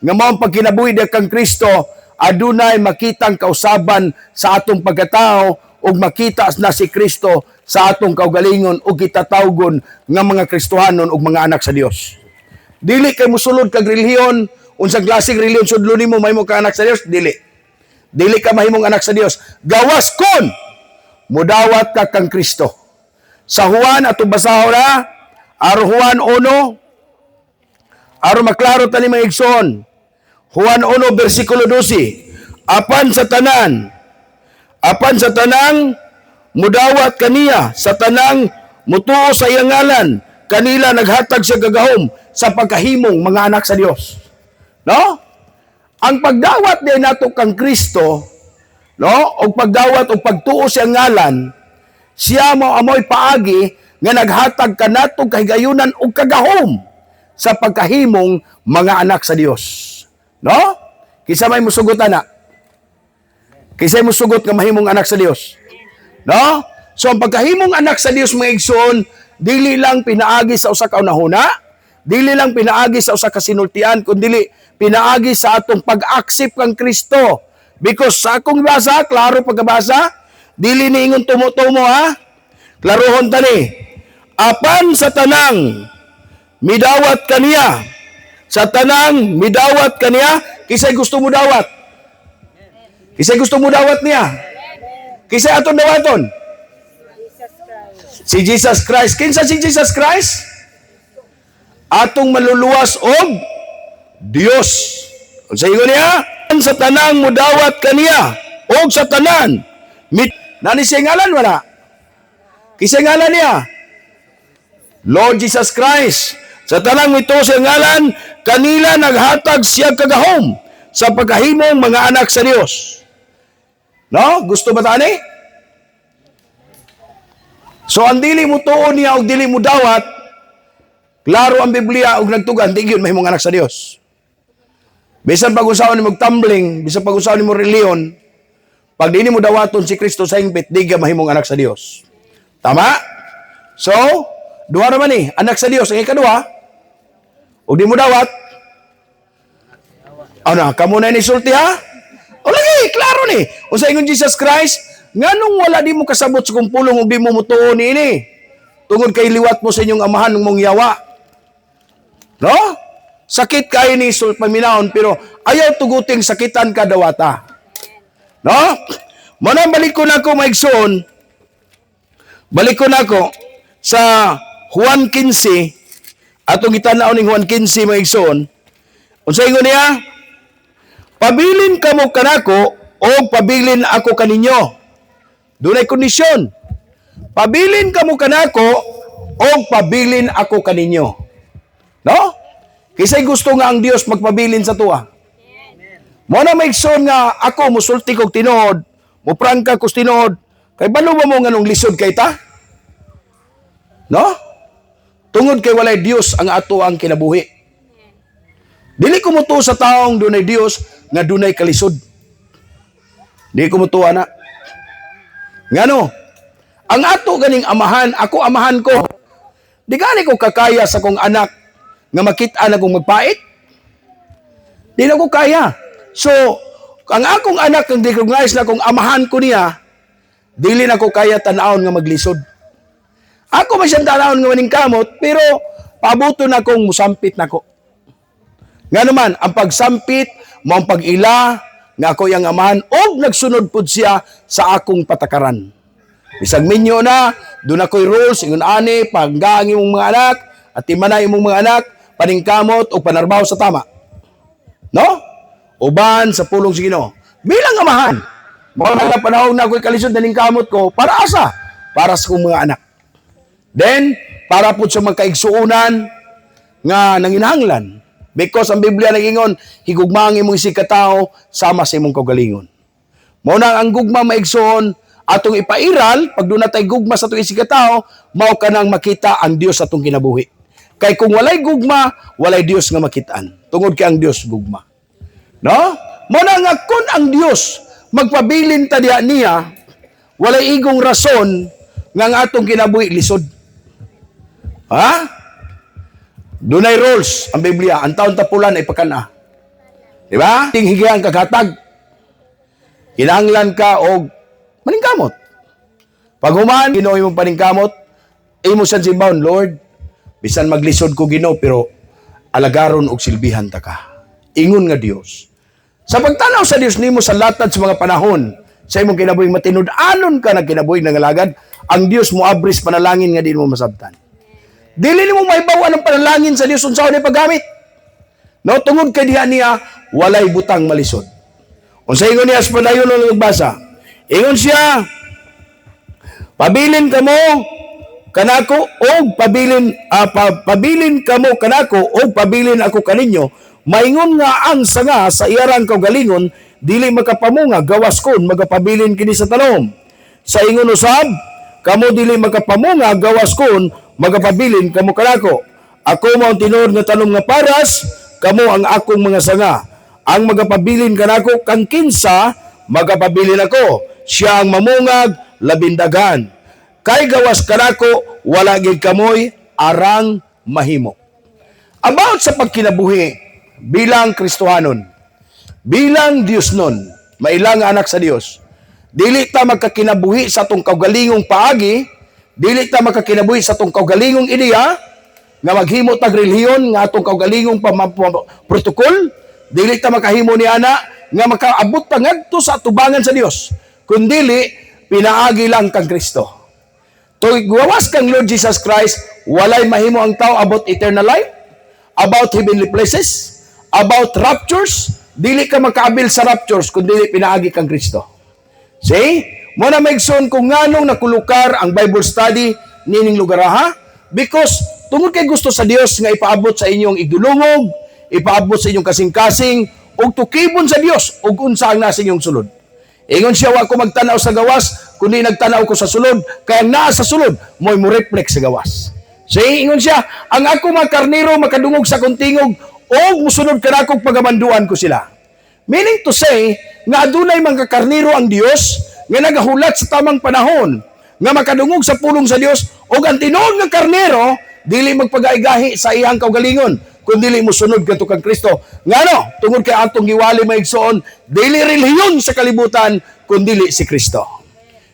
nga mao ang pagkinabuhi kang Kristo, adunay makitang kausaban sa atong pagkatao ug makita na si Kristo sa atong kaugalingon ug kitatawgon nga mga Kristohanon ug mga anak sa Dios. Dili kay mosulod kag relihiyon, unsang klaseng relihiyon sudlo nimo mahimo ka anak sa Dios, dili. Dili ka mahimong anak sa Dios. Gawas kon mudawat ka kang Kristo. Sa Juan atong basahon na, Juan 1, aron maklaro tani mga igsoon. Juan 1 versikulo 12. Apan sa tanang mudawat kaniya, sa tanang mutuo sa iyang ngalan, kanila naghatag sa gagahom sa pagkahimong mga anak sa Dios. No? Ang pagdawat din nato kang Kristo, no? O pagdawat o pagtuo sa iyang ngalan, siya mo amoy paagi nga naghatag kanatong kahigayunan o kagahom sa pagkahimong mga anak sa Dios. No? Kisa may musugot na. Kisa may musugot nga mahimong anak sa Dios. No? So ang pagkahimong anak sa Dios mga igsoon, dili lang pinaagi sa usa ka unahuna, dili lang pinaagi sa usa ka sinultian, kundi pinaagi sa atong pag-accept kang Kristo. Because sa akong basa, klaro pagkabasa, dili niingon tumo-tumo ha. Klarohon tani. Apan sa tanang midawat kaniya. Sa tanang midawat kaniya, kisay gusto mo dawat? Kisay gusto mo dawat niya? Kisay aton dawaton? Si Jesus Christ. Kinsa si Jesus Christ? Atong maluluwas og Dios. Unsa ingon niya? Sa tanang mudawat kaniya og sa tanan nani siya ngalan wala? Kisay ngalan niya? Lord Jesus Christ. Sa tanang mito siya ngalan, kanila naghatag siya kagahom sa pagkahimong mga anak sa Dios. No? Gusto ba tani? So ang dili mo tuon niya og dili mo dawat, klaro ang Biblia og nagtugan, di gyud mahimong anak sa Dios. Bisan pag-usawan ni magtumbling, bisan pag-usawan ni mo reliyon, pag di mo dawaton si Kristo sa hingpit, di ka mahimong anak sa Dios. Tama? So, duha naman ni, anak sa Dios. Ang ikaduha, o di mo dawat, ano, kamo na inisulti ha? O lagi, klaro ni. O sa ingon Jesus Christ, nganong wala di mo kasabot sa kumpulong o di mo mutuon ini? Tungod kay liwat mo sa inyong amahan ng mong yawa. No? Sakit kayo ni paminaon, pero ayaw tuguting sakitan ka dawata. No? Muna balik ko na ako, maigsoon. Balik ko na ako sa Juan 15, atong itanaw ning Juan 15, maigsoon. Unsa ingon niya? Pabilin kamo kanako o pabilin ako kaninyo. Dunay kondisyon. Pabilin kamo kanako o pabilin ako kaninyo. No? Kisay gusto nga ang Dios magpabilin sa tuwa. Mo na maigsoon nga ako musulti kog tinuod, mo prangka ko tinuod, kay balo ba mo nganong lisod kay ta? No? Tungod kay walay Dios ang ato ang kinabuhi. Dili ko mutuo sa taong dunay Dios nga dunay kalisod. Dili ko mutuo na. Ngano? Ang ato ganing amahan, ako amahan ko. Di gani ko kakaya sa kong anak nga makita na kong magpait. Di na ko kaya. So, ang akong anak ang recognize na kung amahan ko niya, dili na ko kaya tanawon nga maglisod. Ako man siyang tanawon nga maning kamot, pero pabuto na kong musampit na ko. Nga naman, ang pagsampit, maong pag-ila, nga ako yung amahan, o nagsunod po siya sa akong patakaran. Bisag minyo na, doon ako'y rules, ingon ani, paggaang imong mga anak, at imanay imong mga anak, paningkamot o panarbaho sa tama. No? Uban sa pulong sa Ginoo. Bilang amahan, mga panahon na ako'y kalisod na kamot ko, para asa? Para sa kong mga anak. Then, para po sa magkaigsuunan nga nanginahanglan. Because ang Biblia nag-ingon, higugma ang imong isikatao, sama sa imong kaugalingon. Muna ang gugma maigsoon, atong ipairal, pag doon natay gugma sa itong isikatao, mao ka nang makita ang Dios sa itong kinabuhi. Kay kung walay gugma, walay Dios nga makitaan. Tungod kay ang Dios gugma. No? Muna nga kung ang Dios magpabilin ta diha niya, walay igong rason nga ang atong kinabuhi lisod. Ha? Dunay rules ang Biblia, ang taon tapulan ay pakana. Di ba? Tinghigian kaghatag. Kinahanglan ka og maningkamot. Pag human, Ginoo imong paningkamot, imo sa simbawon, Lord, bisan maglisod ko Ginoo, pero alagaron og silbihan ta ka. Ingon nga Dios. Sa pagtanaw sa Dios nimo sa latad sa mga panahon, sa imong kinabuhi matinud-anon ka na kinabuhi ng alagad, ang Dios mo abris panalangin nga di mo masabtan. Dili nimo maibawan ang panalangin sa Dios unsaon ay paggamit. No, tungod kay diha niya walay butang malisod. Unsa ingon niya sa padayon ng nagbasa? Ingon siya, pabilin kamo kanako og pabilin kamo kanako og pabilin ako kaninyo. Maingon nga ang sanga sa iyarang kaugalingon dili makapamunga gawas kon magapabilin kini sa tanom. Sa ingon usab, kamo dili makapamunga gawas kon magapabilin kamo kanako. Ako mao tinuod nga tanom nga paras, kamo ang akong mga sanga. Ang magapabilin kanako kang kinsa magapabilin ako. Siya ang mamungag labindagan. Kay gawas kanako wala gid kamoy arang mahimo. About sa pagkinabuhi bilang Kristohanon, bilang Dios nun, mailang anak sa Dios, dili ta magkakinabuhi sa atong kaugalingong paagi, dili ta magkakinabuhi sa atong kaugalingong ideya, nga maghimo tag relihiyon nga atong kaugalingong protokol, dili ta makahimo ni ana nga makaabot ta ngadto sa atubangan sa Dios, kundili pinaagi lang kang Kristo. Tuig gawas kang Lord Jesus Christ, walay mahimo ang tao about eternal life, about heavenly places, about raptures, dili ka makaabil sa raptures kung dili pinaagi kang Kristo. See? Muna maigsoon kung nganong nakulukar ang Bible study nining lugar ha? Because tungod kay gusto sa Dios nga ipaabot sa inyong igdulungog, ipaabot sa inyong kasing-kasing, ug tukibon sa Dios ug unsa ang nasa inyong sulod. Ingon siya, wa ko magtanaw sa gawas, kundi nagtanaw ko sa sulod, kaya naa sa sulod, mo'y mo reflect sa gawas. See? Ingon siya, ang ako mga karnero makadungog sa kuntingog, o musunod ka na kung pagamanduan ko sila. Meaning to say, nga adunay mga karnero ang Dios, nga nagahulat sa tamang panahon, nga makadungog sa pulong sa Dios, o ang tinuod nga karnero, dili magpagaigahi sa iyang kaugalingon, kundi dili musunod kanto kang Kristo. Ngano, tungod kay atong giwali maigsoon, dili relihiyon sa kalibutan, kundi dili si Kristo.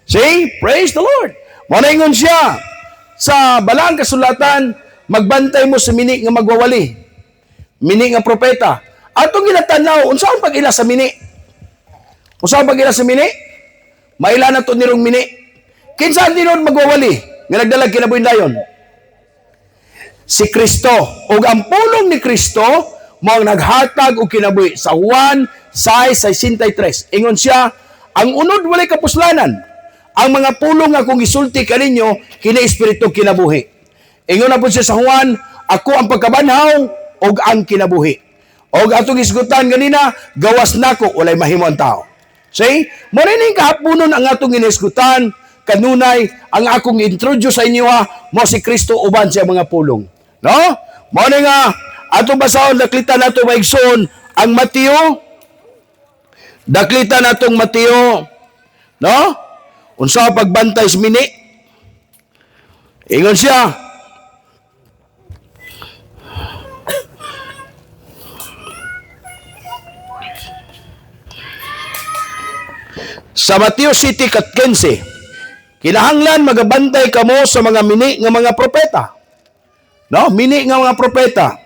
See? Praise the Lord. Manaingon siya, sa balang kasulatan, magbantay mo sa mini nga magwawali. Mini nga propeta. Atong ginatanaw, unsaon pag-ila sa mini? Unsaon pag-ila sa mini? Maila na to nirong mini. Kinsa tinod magwawali nga nagdalag kinabuhi dayon? Si Kristo. Ug ang pulong ni Kristo mao naghatag og kinabuhi sa Juan sa 63. Ingon siya, ang unod walay kapuslanan. Ang mga pulong akong gisulti kaninyo kini espiritu kinabuhi. Ingon na po siya sa Juan, ako ang pagkabanhaw og ang kinabuhi. Og atong isgutan ganina, gawas nako walay mahimo ang tao. See? Mo rin kahaponon ang atong inisgutan kanunay ang akong introduce sa inyo mo si Kristo uban sa mga pulong. No? Mo ni nga atong basahon daklita nato maigsoon ang Mateo. Daklita natong Mateo, no? Unsa pagbantay sa mini? Ingon siya, sa Mateo City kat 15, kinahanglan magabantay kamo sa mga mini nga mga propeta. No? Mini nga mga propeta.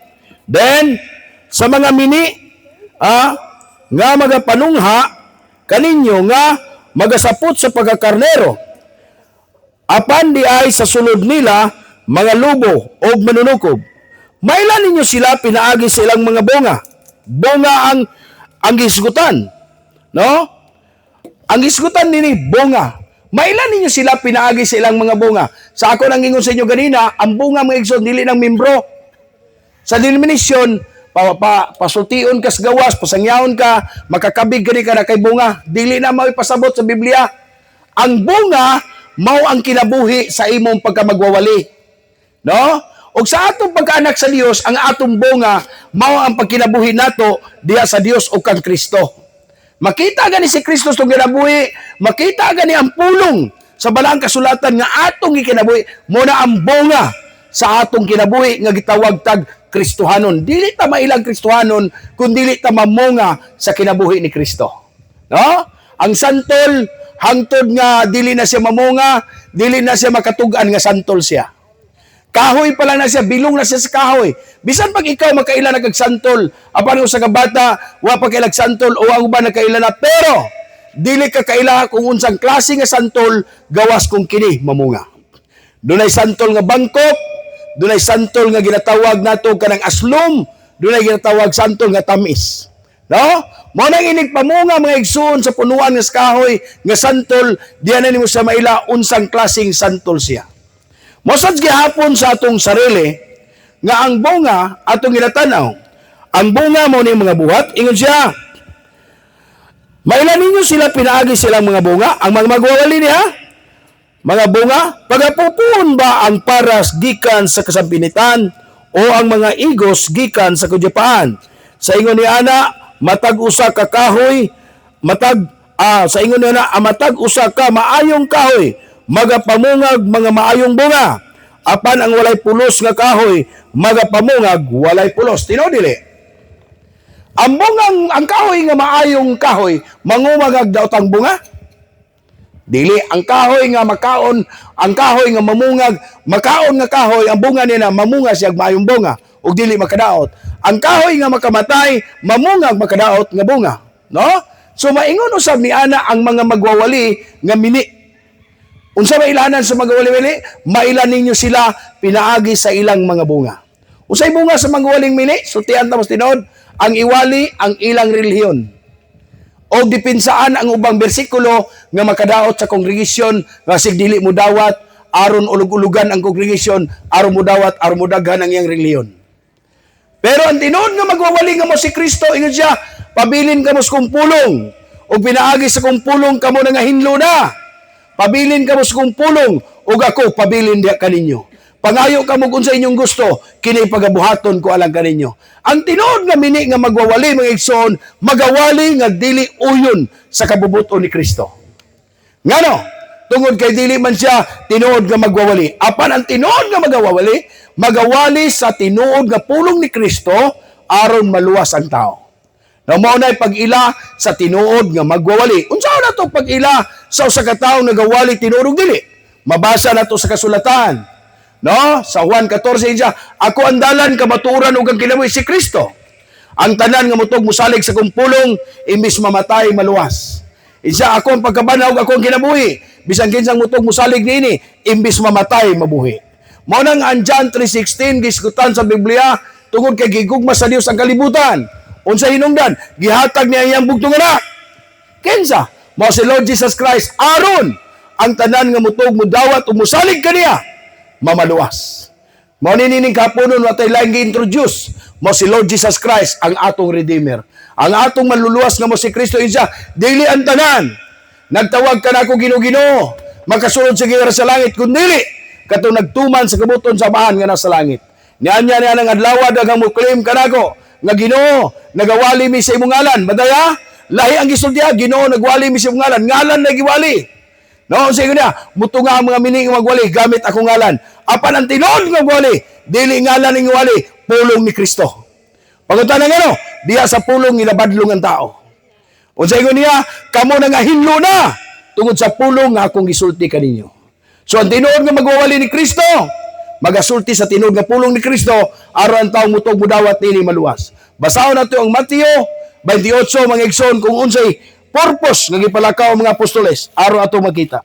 Then, sa mga mini, nga magapanungha, kaninyo nga magasapot sa pagkakarnero. Apan di ay sa sulod nila, mga lubo o manunukob. Mailan ninyo sila pinaagi sa ilang mga bunga. Bunga ang gisgutan. No? Ang gisgutan nini, bunga. Mailan ninyo sila pinaagi sa ilang mga bunga. Sa ako nang ingon sa inyo ganina, ang bunga mga igsoon, dili ng membro. Sa denominasyon, pasultion ka sa gawas, pasangyahon ka, makakabig gani ka na kay bunga. Dili na mao ipasabot sa Biblia. Ang bunga, mao ang kinabuhi sa imong pagkamagwawali. No? O sa atong pagkaanak sa Dios, ang atong bunga, mao ang pagkinabuhi nato diha sa Dios o kang Kristo. Makita gani si Kristo itong kinabuhi, makita gani ang pulong sa balang kasulatan nga atong ikinabuhi, muna ang bunga sa atong kinabuhi nga gitawag tag Kristohanon. Dili ta mailang Kristohanon, kundi dili ta mamunga sa kinabuhi ni Kristo. No? Ang santol, hangtod nga dili na siya mamunga, dili na siya makatugan nga santol siya. Kahoy pa lang na siya, bilong na siya sa kahoy. Bisan pag ikaw makaila nagagsantol, apan sa kabata, wa pa kailag santol, o ang uban nakaila na, pero dili ka kaila kung unsang klase nga santol, gawas kung kini mamunga. Dunay santol nga bangkok, dunay santol nga ginatawag nato kanang aslom, dunay ginatawag santol nga tamis. No? Mo nang inig pamunga mga igsoon sa punuan nga kahoy nga santol, diyan na nimo sa maila unsang klaseng santol siya. Mosad gihapon sa atong sarili nga ang bunga atong ginatanaw. Ang bunga mo ni mga buhat, ingon siya. Mailan ninyo sila pinaagi silang mga bunga? Ang mga magwawali niya? Mga bunga? Pagapupuon ba ang paras gikan sa kasampinitan o ang mga igos gikan sa kudyapaan? Sa ingon ni ana, matag usa ka kahoy, sa ingon ni ana, matag usa ka maayong kahoy, magapamungag mga maayong bunga. Apan ang walay pulos nga kahoy, magapamungag walay pulos. Tinodili. Ang kahoy nga maayong kahoy, mangumagag daw tang bunga? Dili. Ang kahoy nga makaon, ang kahoy nga mamungag, makaon nga kahoy, ang bunga niya mamunga siya maayong bunga, ug dili makadaot. Ang kahoy nga makamatay, mamungag makadaot nga bunga. No? So maingon usab ni ana ang mga magwawali nga mini. Unsa mailanan sa magwali-wali? Mailan ninyo sila pinaagi sa ilang mga bunga. Usay bunga sa magwaling mini, sultian ta mo tinod, ang iwali ang ilang relihiyon. O dipinsaan ang ubang bersikulo nga makadaot sa kongregasyon nga sig dili mo dawat aron ulug-ulugan ang kongregasyon, aron mo dawat, aron mo daghan ang iyang relihiyon. Pero ang tinuod nga magwawali nga mo si Kristo, ingon siya, pabilin kamo sa kumpulong o pinaagi sa kumpulong kamo nga hinlo na. Pabilin kamo sa kumpulong ug ako pabilin diha kaninyo. Pangayo kamo kung sa inyong gusto, kini pagabuhaton ko alang kaninyo. Ang tinuod nga mini nga magwawali mga igsoon, magawali nga dili uyon sa kabubuton ni Kristo. Ngano? Tungod kay dili man siya tinuod nga magwawali. Apan ang tinuod nga magawali sa tinuod nga pulong ni Kristo aron maluwas ang tao. Na mao nay pag-ila sa tinuod nga magwawali. Unsa na to pag-ila sa usa ka tawo nagawali tinuod dili? Mabasa na to sa kasulatan. No? Sa Juan 14 siya, ako ang dalan kamatuoran ug ang kinabuhi si Kristo. Ang tanan nga mutog musalig sa kumpulong imbis mamatay maluwas. Isa ako ang pagkabanaw ako ang kinabuhi. Bisan kinsang mutog musalig niini imbis mamatay mabuhi. Mao nang ang John 3:16 gisgutan sa Biblia tungod kay gigugma sa Dios ang kalibutan. unsa hinungdan? Gihatag niya iyang bugtong anak. Kinsa? Mao si Lord Jesus Christ aron ang tanan nga mutog mo dawat ug mosalig kaniya mamaluwas. Mao nining kapunon watay laing gi-introduce. Mao si Lord Jesus Christ ang atong Redeemer. Ang atong manluluwas nga mo si Kristo isa dili ang tanan. Nagtawag ka na ako Ginoo-Ginoo, makasulod sa gingra sa langit kundi katong nagtuman sa kabuton sa bahan nga nasa langit. Nianya niya nang adlaw daghang mo claim kanako nga Ginoo, nagawali mi sa imong ngalan. Madaya, lahi ang gisultiha, Ginoo nagwali mi sa imong ngalan. Ngalan na giwali. No, sa niya, muto nga ang mga mini nga magwali gamit akong ngalan. Apan ang tinuod nga gwali, dili ngalan ning wali, pulong ni Kristo. Pagkutan nga no, diya sa pulong ginabadlong ang tao. Unsa ingon niya, kamo na nga hinlo na tungod sa pulong nga akong gisulti kaninyo. So ang tinuod nga magwawali ni Kristo, magasulti sa tinuod nga pulong ni Kristo aron ang taong mutog mudawat nini maluwas. Basahon nato ang Mateo 28 mga igsoon kung unsay purpose nga gipalakaw ang mga apostoles aron ato makita.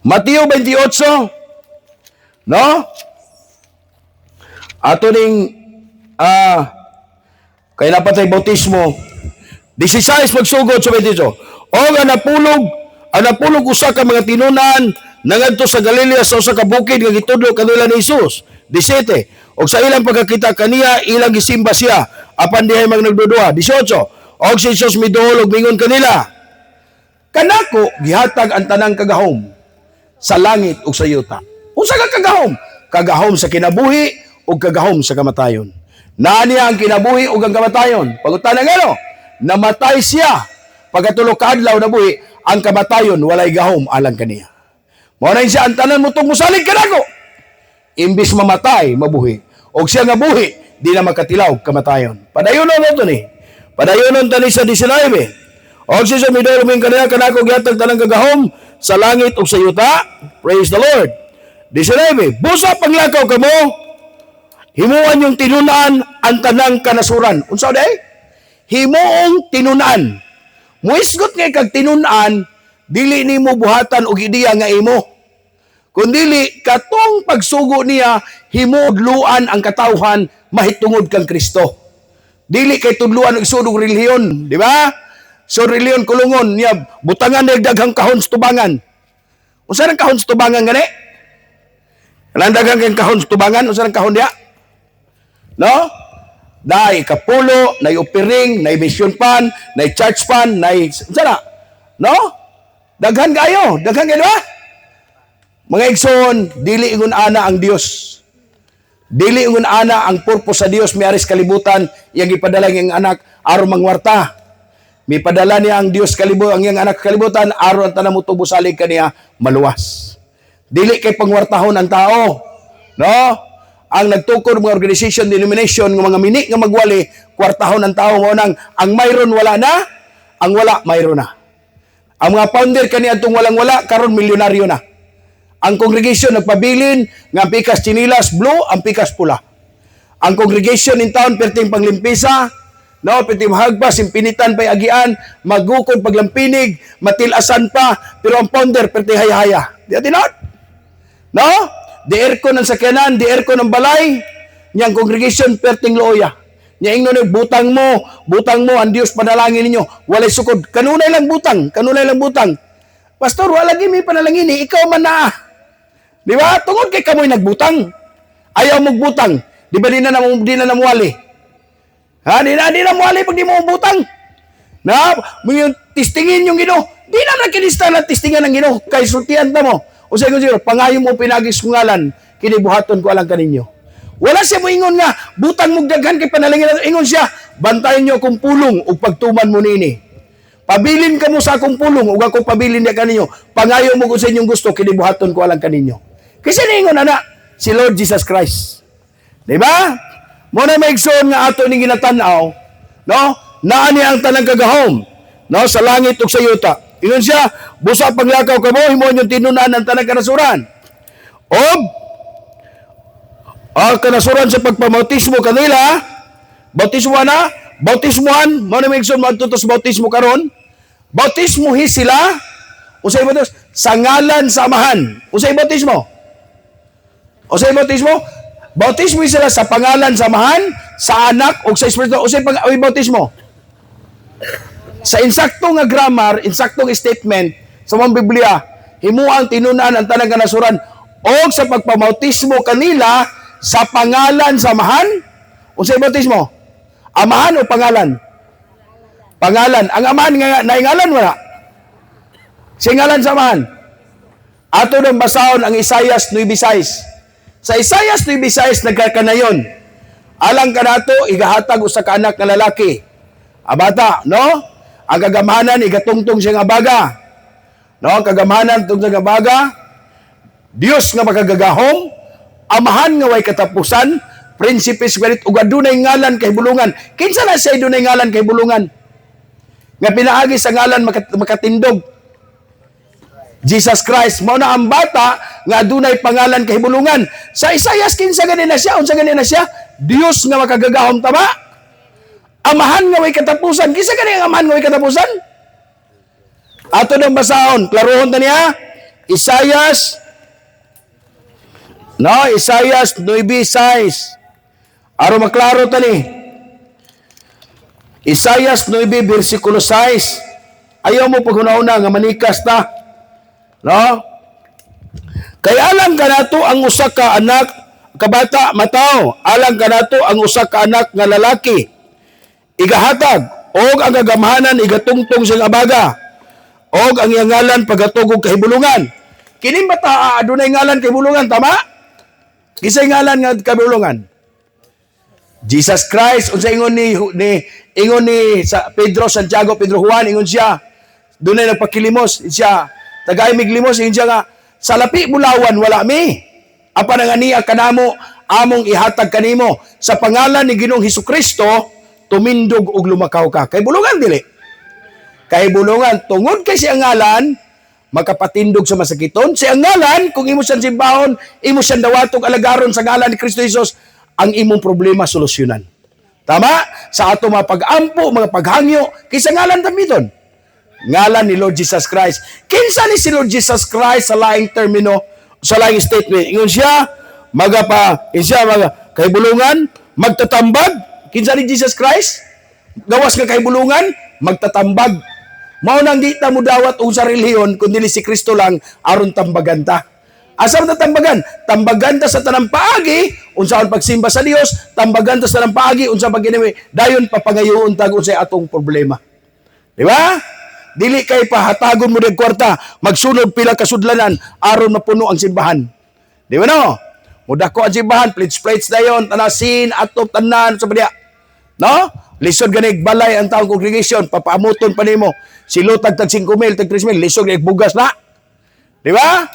Mateo 28 no? Ato ning kay napatay bautismo 16 magsugod sa 28. O nga napulog usa ka mga tinunan nangadto sa Galilea sa usa ka bukid nga gitudlo kanila ni Hesus. 17. Og sa ilang pagkakita kaniya ilang gisimba siya apan dihay magnagdudua. 18. Og si Hesus miduol og mingon kanila, kanako gihatag ang tanang kagahom sa langit ug sa yuta. Unsa ka kagahom? Kagahom sa kinabuhi ug kagahom sa kamatayon. Naa niya ang kinabuhi ug ang kamatayon. Pagutan nga no, namatay siya. Pagkatulog ka adlaw na buhi, ang kamatayon walay gahom alang kaniya. Mao na siya ang tanan mo tong musalig kanako. Imbis mamatay, mabuhi. Og siya nga buhi, di na makatilaw kamatayon. Padayonon nato ni. Padayonon tani sa 19. Og siya midol min kaniya kanako gihatag tanang kagahom sa langit ug sa yuta. Praise the Lord. 19. Busa panglakaw kamo, himuan yung tinunan ang tanang kanasuran. Unsa day? Himuong tinunan. Muisgot nga kag tinunan, dili nimo buhatan og ideya nga imo. Kundili katong pagsugo niya himudluan ang katawhan mahitungod kang Kristo. Dili kay tudluan og isudog relihiyon, di ba? So relihiyon kulungon niya butangan og daghang kahon sa tubangan. Unsa nang kahon sa tubangan gani? Kanang daghang kahon sa tubangan, unsa nang kahon diya? No? Nay kapulo, nay opiring, nay mission pan, nay church pan, nay sana. No? Daghan kayo ba? Mga igsoon, dili ingon ana ang Dios. Dili ingon ana ang purpose sa Dios miaris kalibutan, iyang ipadala ang anak aron mangwarta. Mi padala niya ang Dios kalibutan, ang iyang anak kalibutan aron ang tanan mo tubusalig kaniya maluwas. Dili kay pangwartahon ang tao. No? Ang nagtukod mga organization, denomination, ng mga mini nga magwali, kwartahon ng tao mo nang ang mayroon wala na, ang wala mayroon na. Ang mga founder kani atong walang-wala, karon milyonaryo na. Ang congregation nagpabilin, nga ang pikas chinilas blue, ang pikas pula. Ang congregation in town, perting panglimpisa, no, perting mahagpas, impinitan pa'y agian, magukod paglampinig, matilasan pa, pero ang founder, perting hayahaya. Di atin not? No? Di aircon ang sakyanan, di aircon ang balay, niyang congregation perting looya. Niya ingnon butang mo, ang Dios panalangin ninyo, walay sukod. Kanunay lang butang. Pastor, wala gimi panalangin, ikaw man na. Di ba? Tungod kay kamoy nagbutang. Ayaw magbutang. Di ba di na namuwali? Ha? Di na muwali pag di mo butang. Na, yung tistingin yung Ginoo. Di na kinista na tistingan ng Ginoo, kay sultihan ta mo. O sa ingon siguro, pangayo mo pinagis kong ngalan, kinibuhaton ko alang kaninyo. Wala siya mo ingon nga, butang mong daghan kay panalangin natin. Ingon siya, bantayan niyo akong pulong o pagtuman mo nini. Pabilin ka mo sa akong pulong o ako pabilin niya kaninyo. Pangayo mo kung sa inyong gusto, kinibuhaton ko alang kaninyo. Kasi ningon na si Lord Jesus Christ. Diba? Muna may igsoon nga ato ni ginatanaw, no? Naani ang tanang kagahom, no? Sa langit o sa yuta. Ingon siya, busa paglakaw ka mo, himon yung tinunan ng tanang kanasuran. O, ang kanasuran sa pagpamautismo kanila, bautismuhan, mo na may igsoon magtutos bautismo karon, bautismuhi sila, usay bautismo, sa ngalan samahan. Usay bautismo? Bautismo sila sa pangalan sa Amahan, sa Anak, o sa Espiritu. O sa bautismo? Sa insaktong nga grammar, insaktong statement, sa mga Biblia, himuang tinunan ang tanang kanasuran, o sa pagpamautismo kanila sa pangalan sa Amahan, o sa bautismo? Amahan o pangalan? Pangalan. Ang Amahan nga naingalan wala. Singalan sa Amahan. Ato nang basahon ang Isaias 9:6. Sa Isaias 9:6 nagkakanayon. Alang ka nato igahatag usa ka anak nga lalaki. Abata, no? Ang kagamahanan igatungtong siya nga baga. No, ang kagamahanan tungtong nga baga. Dios nga makagagahom, Amahan nga way katapusan, Prinsipe Spirit ug adunay ngalan kay bulungan. Kinsa na siya adunay ngalan kay bulungan? Nga pinaagi sa ngalan makatindog. Jesus Christ, mao na ang bata nga adunay pangalan kay bulungan. Sa Isaias kinsa gani na siya? Unsa gani na siya? Dios nga makagagahom tama. Amahan nga way katapusan. Kinsa gani ang amahan nga way katapusan? Ato nang basahon, klarohon ta niya. Isaias 9:6. Aro maklaro ta ni. Isaias 9 versikulo 6. Ayaw mo paghuna-una nga manikas ta. No? Kaya alang ka nato ang usa ka anak, kabata, mataw, alang ka nato ang usa ka anak nga lalaki. Igahatag, og ang kagamahanan igatungtong siyang abaga, og ang iyang ngalan pagatugog kahibulungan. Kini bata adunay ngalan kahibulungan, tama? Kisay ngalan nga kahibulungan? Jesus Christ, unsa ingon ni sa Pedro, Santiago, Pedro, Juan, ingon siya, dunay nagpakilimos siya, tagay miglimos, ingon siya nga, sa lapi bulawan, wala mi. Apa nga niya kanamo, among ihatag kanimo, sa pangalan ni Ginoong Hesukristo, tumindog ug lumakaw ka. Kay bulungan, dili. Kay bulungan, tungod kay siyang ngalan, makapatindog sa masakiton. Siyang ngalan, kung imo siyang simbahon, imo siyang dawatog alagaron sa ngalan ni Kristo Jesus, ang imong problema solusyonan. Tama? Sa ato mga pag-ampo, mga paghangyo, kaysa ngalan tamiton. Ngalan ni Lord Jesus Christ. Kinsa ni si Lord Jesus Christ sa laing termino, sa laing statement? Ingon siya, kay bulungan, magtatambag. Kinsa ni Jesus Christ? Gawas nga kay bulungan, magtatambag. Mao nang di ta mo dawat og sa relihiyon kundi si Kristo lang aron tambagan ta. Asa ta tambagan? Tambagan ta sa tanang paagi unsaon pagsimba sa Dios, tambagan ta sa tanang paagi unsa pagginimi, dayon papangayoon ta unsay atong problema. Di ba? Dili kay pahatagon mo ng kwarta, magsunod pila kasudlanan aron mapuno ang simbahan. Di ba no? Mudako ang simbahan, plates dayon, tanasin, atop, tanan, sa badya. No? Lisod ganig balay ang taong congregation, papaamuton pa nimo. Silutag tag 5,000, tag 3,000, lisod ganig bugas na. Di ba?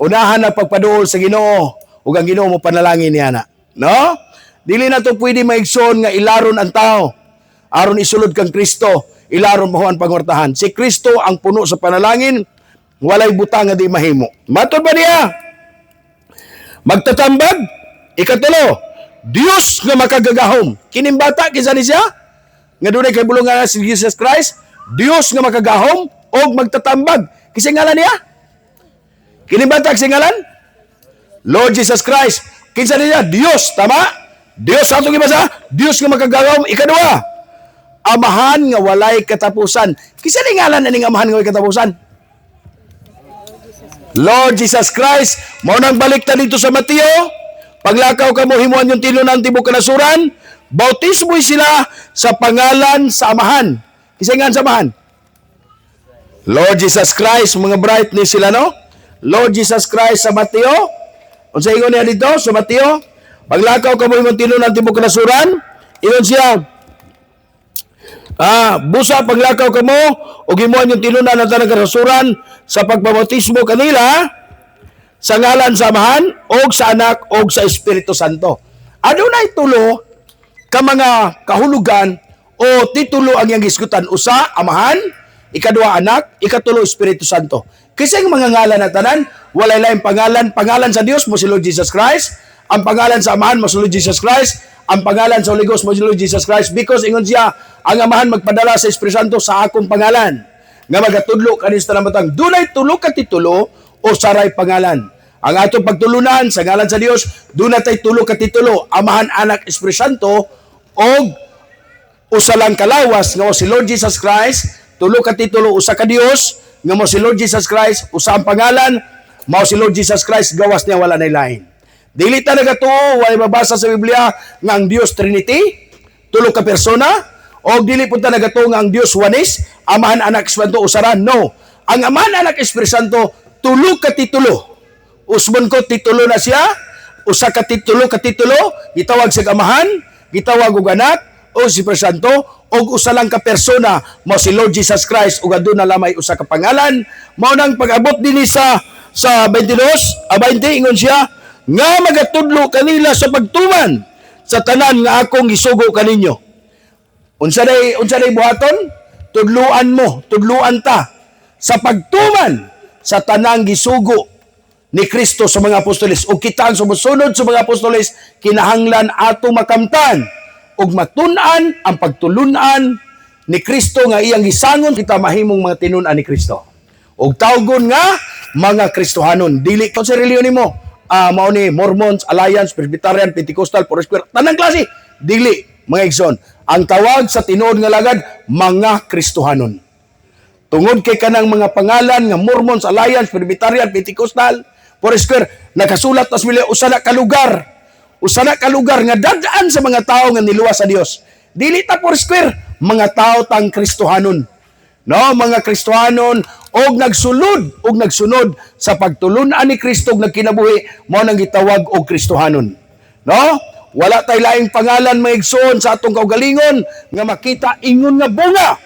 Unahan na pagpaduol sa Ginoo, ug ang Ginoo mo panalangin niya na. No? Dili na to pwede maigsoon nga ilaron ang tao. Aron isulod kang Kristo, ilaron mo ang pangortahan. Si Kristo ang puno sa panalangin, walay butang nga di mahimo. Matod ba niya? Magtatambag, ikatulo, Dios nga makagagahom. Kining bata, kinsa ni siya? Nga dunay kay bulungan si Jesus Christ, Dios nga makagahom o magtatambag. Kising ngalan niya? Kining bata, kising ngalan? Lord Jesus Christ. Kinsa niya? Dios, tama? Dios, atong ibasa? Dios nga makagahom. Ikadua, amahan nga walay katapusan. Kinsa ni ngalan na ning amahan nga walay katapusan? Lord Jesus Christ. Mao nang balik ta dito sa Mateo. Paglakaw ka mo himuan yung tilo ng tibok kanasuran, bautismo sila sa pangalan sa amahan. Kisay nga sa amahan? Lord Jesus Christ, mga brightness sila, no? Lord Jesus Christ sa Mateo. Unsa ingon niya dito sa Mateo? Paglakaw ka mo himuan tilo ng tibok kanasuran, ingon siya, busa paglakaw ka mo, o himuan yung tinunan ng tanang kanasuran sa pagpabautismo kanila, sa ngalan sa Amahan, og sa Anak, og sa Espiritu Santo. Adunay tulo ka mga kahulugan o titulo ang iyang gisgutan. Usa, Amahan, ikadua, Anak, ikatulo, Espiritu Santo. Kasi ang mga ngalan na tanan, walay laing pangalan sa Dios mo si Lord Jesus Christ, ang pangalan sa Amahan mo si Lord Jesus Christ, ang pangalan sa Holy Ghost mo si Lord Jesus Christ, because ingon siya, ang Amahan magpadala sa Espiritu Santo sa akong pangalan, nga magatudlo kanis tanang batang, dunay tulo ka titulo, o saray pangalan. Ang atong pagtulunan sa ngalan sa Dios, doon natay tulo ka titulo, Amahan, Anak, Espiritu Santo, og usa lang kalawas nga mo si Lord Jesus Christ, tulo ka titulo, usa ka Dios nga mo si Lord Jesus Christ, usa ang pangalan, mao si Lord Jesus Christ, gawas niya wala nay lain. Dili ta nagatuo, wala mabasa sa Biblia nga ang Dios Trinity, tulo ka persona, o dili po ta nagatuo nga ang Dios Juanis, Amahan, Anak, Espiritu Santo, usara. No. Ang Amahan, Anak, Espiritu Santo, tulo ka titulo. Usbon ko, titulo na siya, usa ka titulo, gitawag sa Amahan, gitawag og Anak, o si Espiritu Santo, o usa lang ka persona, mo si Lord Jesus Christ, ug aduna lamay usa ka pangalan. Mao nang pag-abot dinhi sa 22, 20, ingon siya, nga magatudlo kanila sa pagtuman sa tanan nga akong gisugo kaninyo. Unsa day buhaton? Tudluan ta sa pagtuman sa tanang gisugo ni Kristo sa mga apostoles. O kita ang sumusunod sa mga apostoles, kinahanglan ato makamtan ug matun-an ang pagtulunan ni Kristo nga iyang gisangon, kita mahimong mga tinun-an ni Kristo. Ug tawgon nga mga Kristohanon. Dili ka sa reliyon nimo, mao ni Mormons, Alliance, Presbyterian, Pentecostal, Foursquare, tanang klase. Dili, mga igsoon. Ang tawag sa tinuod nga lagad, mga Kristohanon. Tungod kay kanang mga pangalan nga Mormons, Alliance, Presbyterian, Pentecostal, Foursquare, nakasulat tas bili usa na ka lugar nga dadaan sa mga tao nga niluwas sa Dios. Dili ta Foursquare, mga tao tang Kristohanon. No, mga Kristohanon og nagsunod sa pagtulunan ni Kristo ug nagkinabuhi, mao nang gitawag og Kristohanon. No? Wala tay laing pangalan maigsoon sa atong kaugalingon nga makita ingon nga bunga.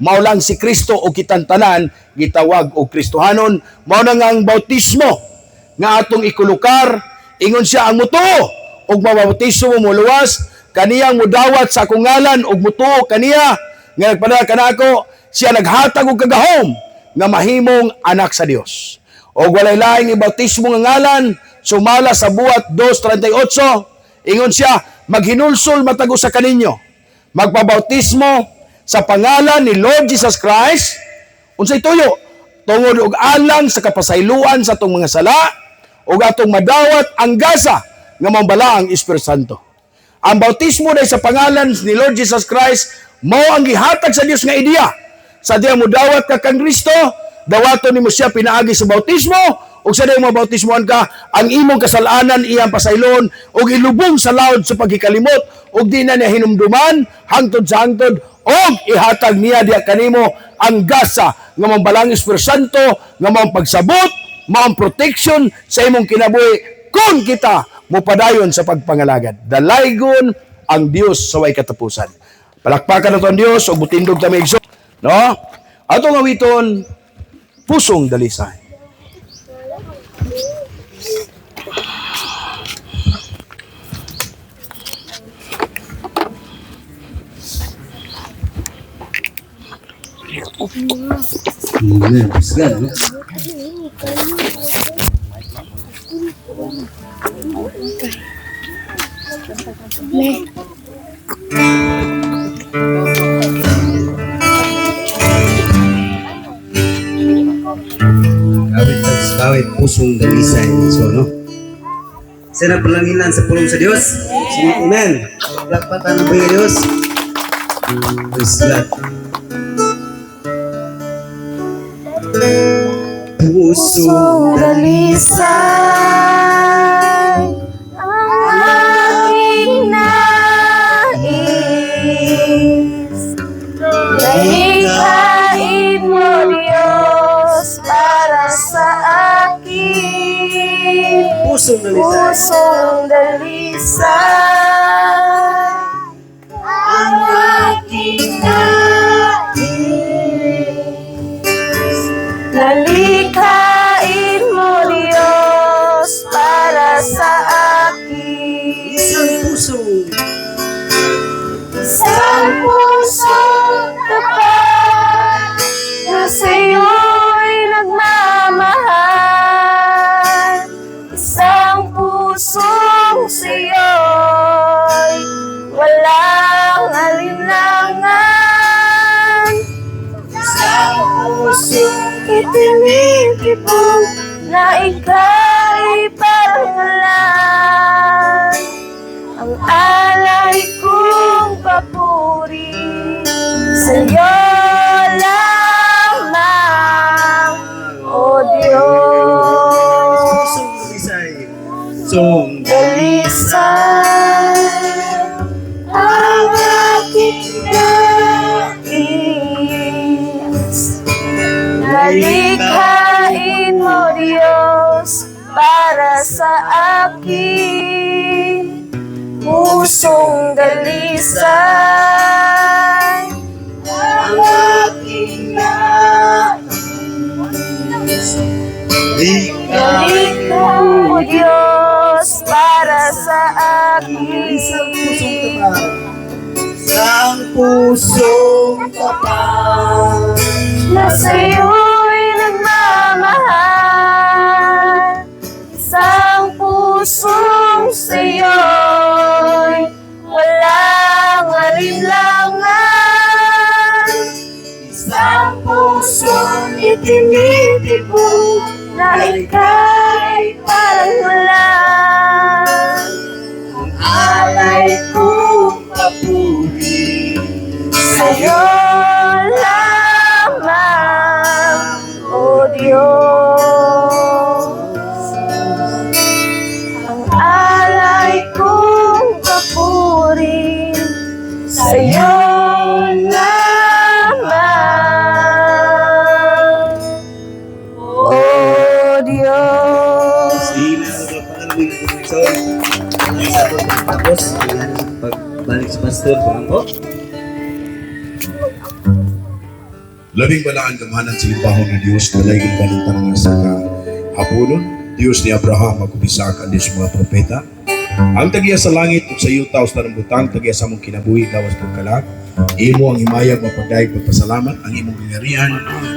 Mao lang si Kristo o kitang tanan gitawag og Kristohanon. Mao na nga ang bautismo nga atong ikulukar, ingon siya ang mutuo og mabautismo mo luwas, kaniyang mudawat sa akong ngalan og mutuo kaniya nga nagpadala kanako, siya naghatag og kagahom nga mahimong anak sa Dios. Og walay laing ibautismo nga ngalan, sumala sa buhat 2:38, ingon siya, maghinulsol matago sa kaninyo, magpabautismo sa pangalan ni Lord Jesus Christ, unsay tuyo, tungod og alang sa kapasayloan sa atong mga sala, ug atong madawat ang gasa nga mambala ang Espiritu Santo. Ang bautismo dahil sa pangalan ni Lord Jesus Christ, mao ang gihatag sa Dios nga ideya. Sa diya mo dawat ka kang Kristo, dawaton nimo siya pinaagi sa bautismo, ug sa diya mo bautismoan ka, ang imong kasalanan iyang pasaylon, ug ilubong sa laod sa pagkikalimot, ug di na niya hinumduman, hangtod sa hangtod, ug ihatag niya diya kanimo ang gasa nga mambalang Espiritu Santo, nga mao pagsabot, mao protection sa imong kinabuhi kung kita mupadayon sa pagpangalagad. Dalaygon ang Dios sa way katapusan. Palakpakan nato ang Dios ug butindog ta maigsoon. No? Atong awiton, pusong dalisay. Kawit pusong dalisay. So, no? Sa napalangilan sa pulong sa Diyos. Amen. Lakpatan ng buhay Diyos. Praise God. Pusong dalisay ang aking nais. Likhain mo, Diyos, para sa akin. Pusong dalisay. Pusong dalisay ang aking nais. Nalikhain mo, Diyos, para sa akin. Isang pusong tapat na sa'yo'y nagmamahal. Isang pusong sa'yo'y walang alinlangan. Isang pusong itinitipon na ika'y parang ulan. Ang alay kong papuri sa'yo lamang, O Diyos. Song Dalisay ang aking nais. Nalikhain mo, Diyos, para sa akin. Pusong dalisay ang aking nais. Nalikha mo, Diyos, para sa akin. Sang pusong kapal Na sa'yo'y nagmamahal. Isang pusong sa'yo'y walang alinlangan. Isang pusong itinitipon na ika'y parang ulan. Ang alay kong papuri sa'yo lamang, O Diyos. Ang alay kong papuri sa'yo lamang, O Diyos. tapos pagbalik sa pastor po. Labing balaan kamahanan sa limpahon ng Diyos, walay ginaganita nga sa hapunon, Diyos ni Abraham, magkupisa ka Diyos mga propeta. Ang tagiya sa langit, ug sa iyo taos na ng butang, tagiya sa mong kinabuhi, dawas pagkalag. Imo ang himayag, mapagdayag, pagpasalamat, ang imong gingarihan,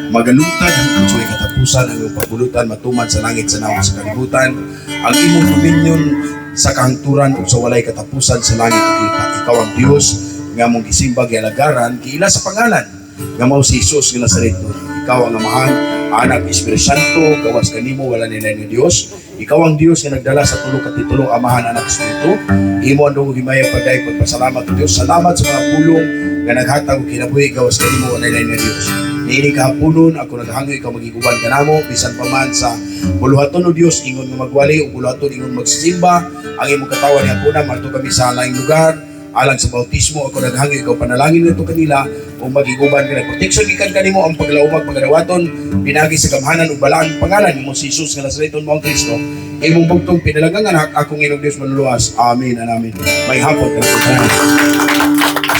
magalutad, ang kansuay katapusan, ang iyong pagpulutan, matuman sa langit, sa naong sa kalibutan, ang imong dominion sa kahangturan, ug sa walay katapusan sa langit, ug lupa. Ikaw ang Diyos, nga mong gisimba, gialagaran, kiila sa pangalan, nga mao si Jesus nga Nazareto. Ikaw ang Amahan, Anak, Espiritu Santo, gawas kanimo wala nila ni Dios. Ikaw ang Dios nga nagdala sa tulo ka titulo, Amahan, Anak, Espiritu. Imo ang dungog himaya pagdayeg pagpasalamat o Dios. Salamat sa mga pulong nga naghatag og kinabuhi, gawas kanimo wala nila ni Dios. Niini kahaponon ako naghangoy, ikaw magiguban kanamo bisan pa man sa buluhaton o Dios, ingon nga magwali o buluhaton ingon magsisimba. Ang imong katawan ni hapuna marto kami sa laing lugar alang sa bautismo, ako naghangi, ikaw panalangin nito kanila o magiguban ka na protection gikan kanimo ang paglaumag pagadawaton pinagi sa gamhanan ug balaan pangalan nimo si Jesus nga Nazareton mo ang Kristo imong bugtong pinalagang anak akong inog Dios manluluwas. Amen and amen. May hapon ka na.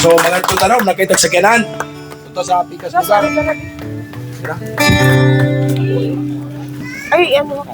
So mga tutanaw nakitag sa kanan ito sa pikas lugar. Ay, ano ka?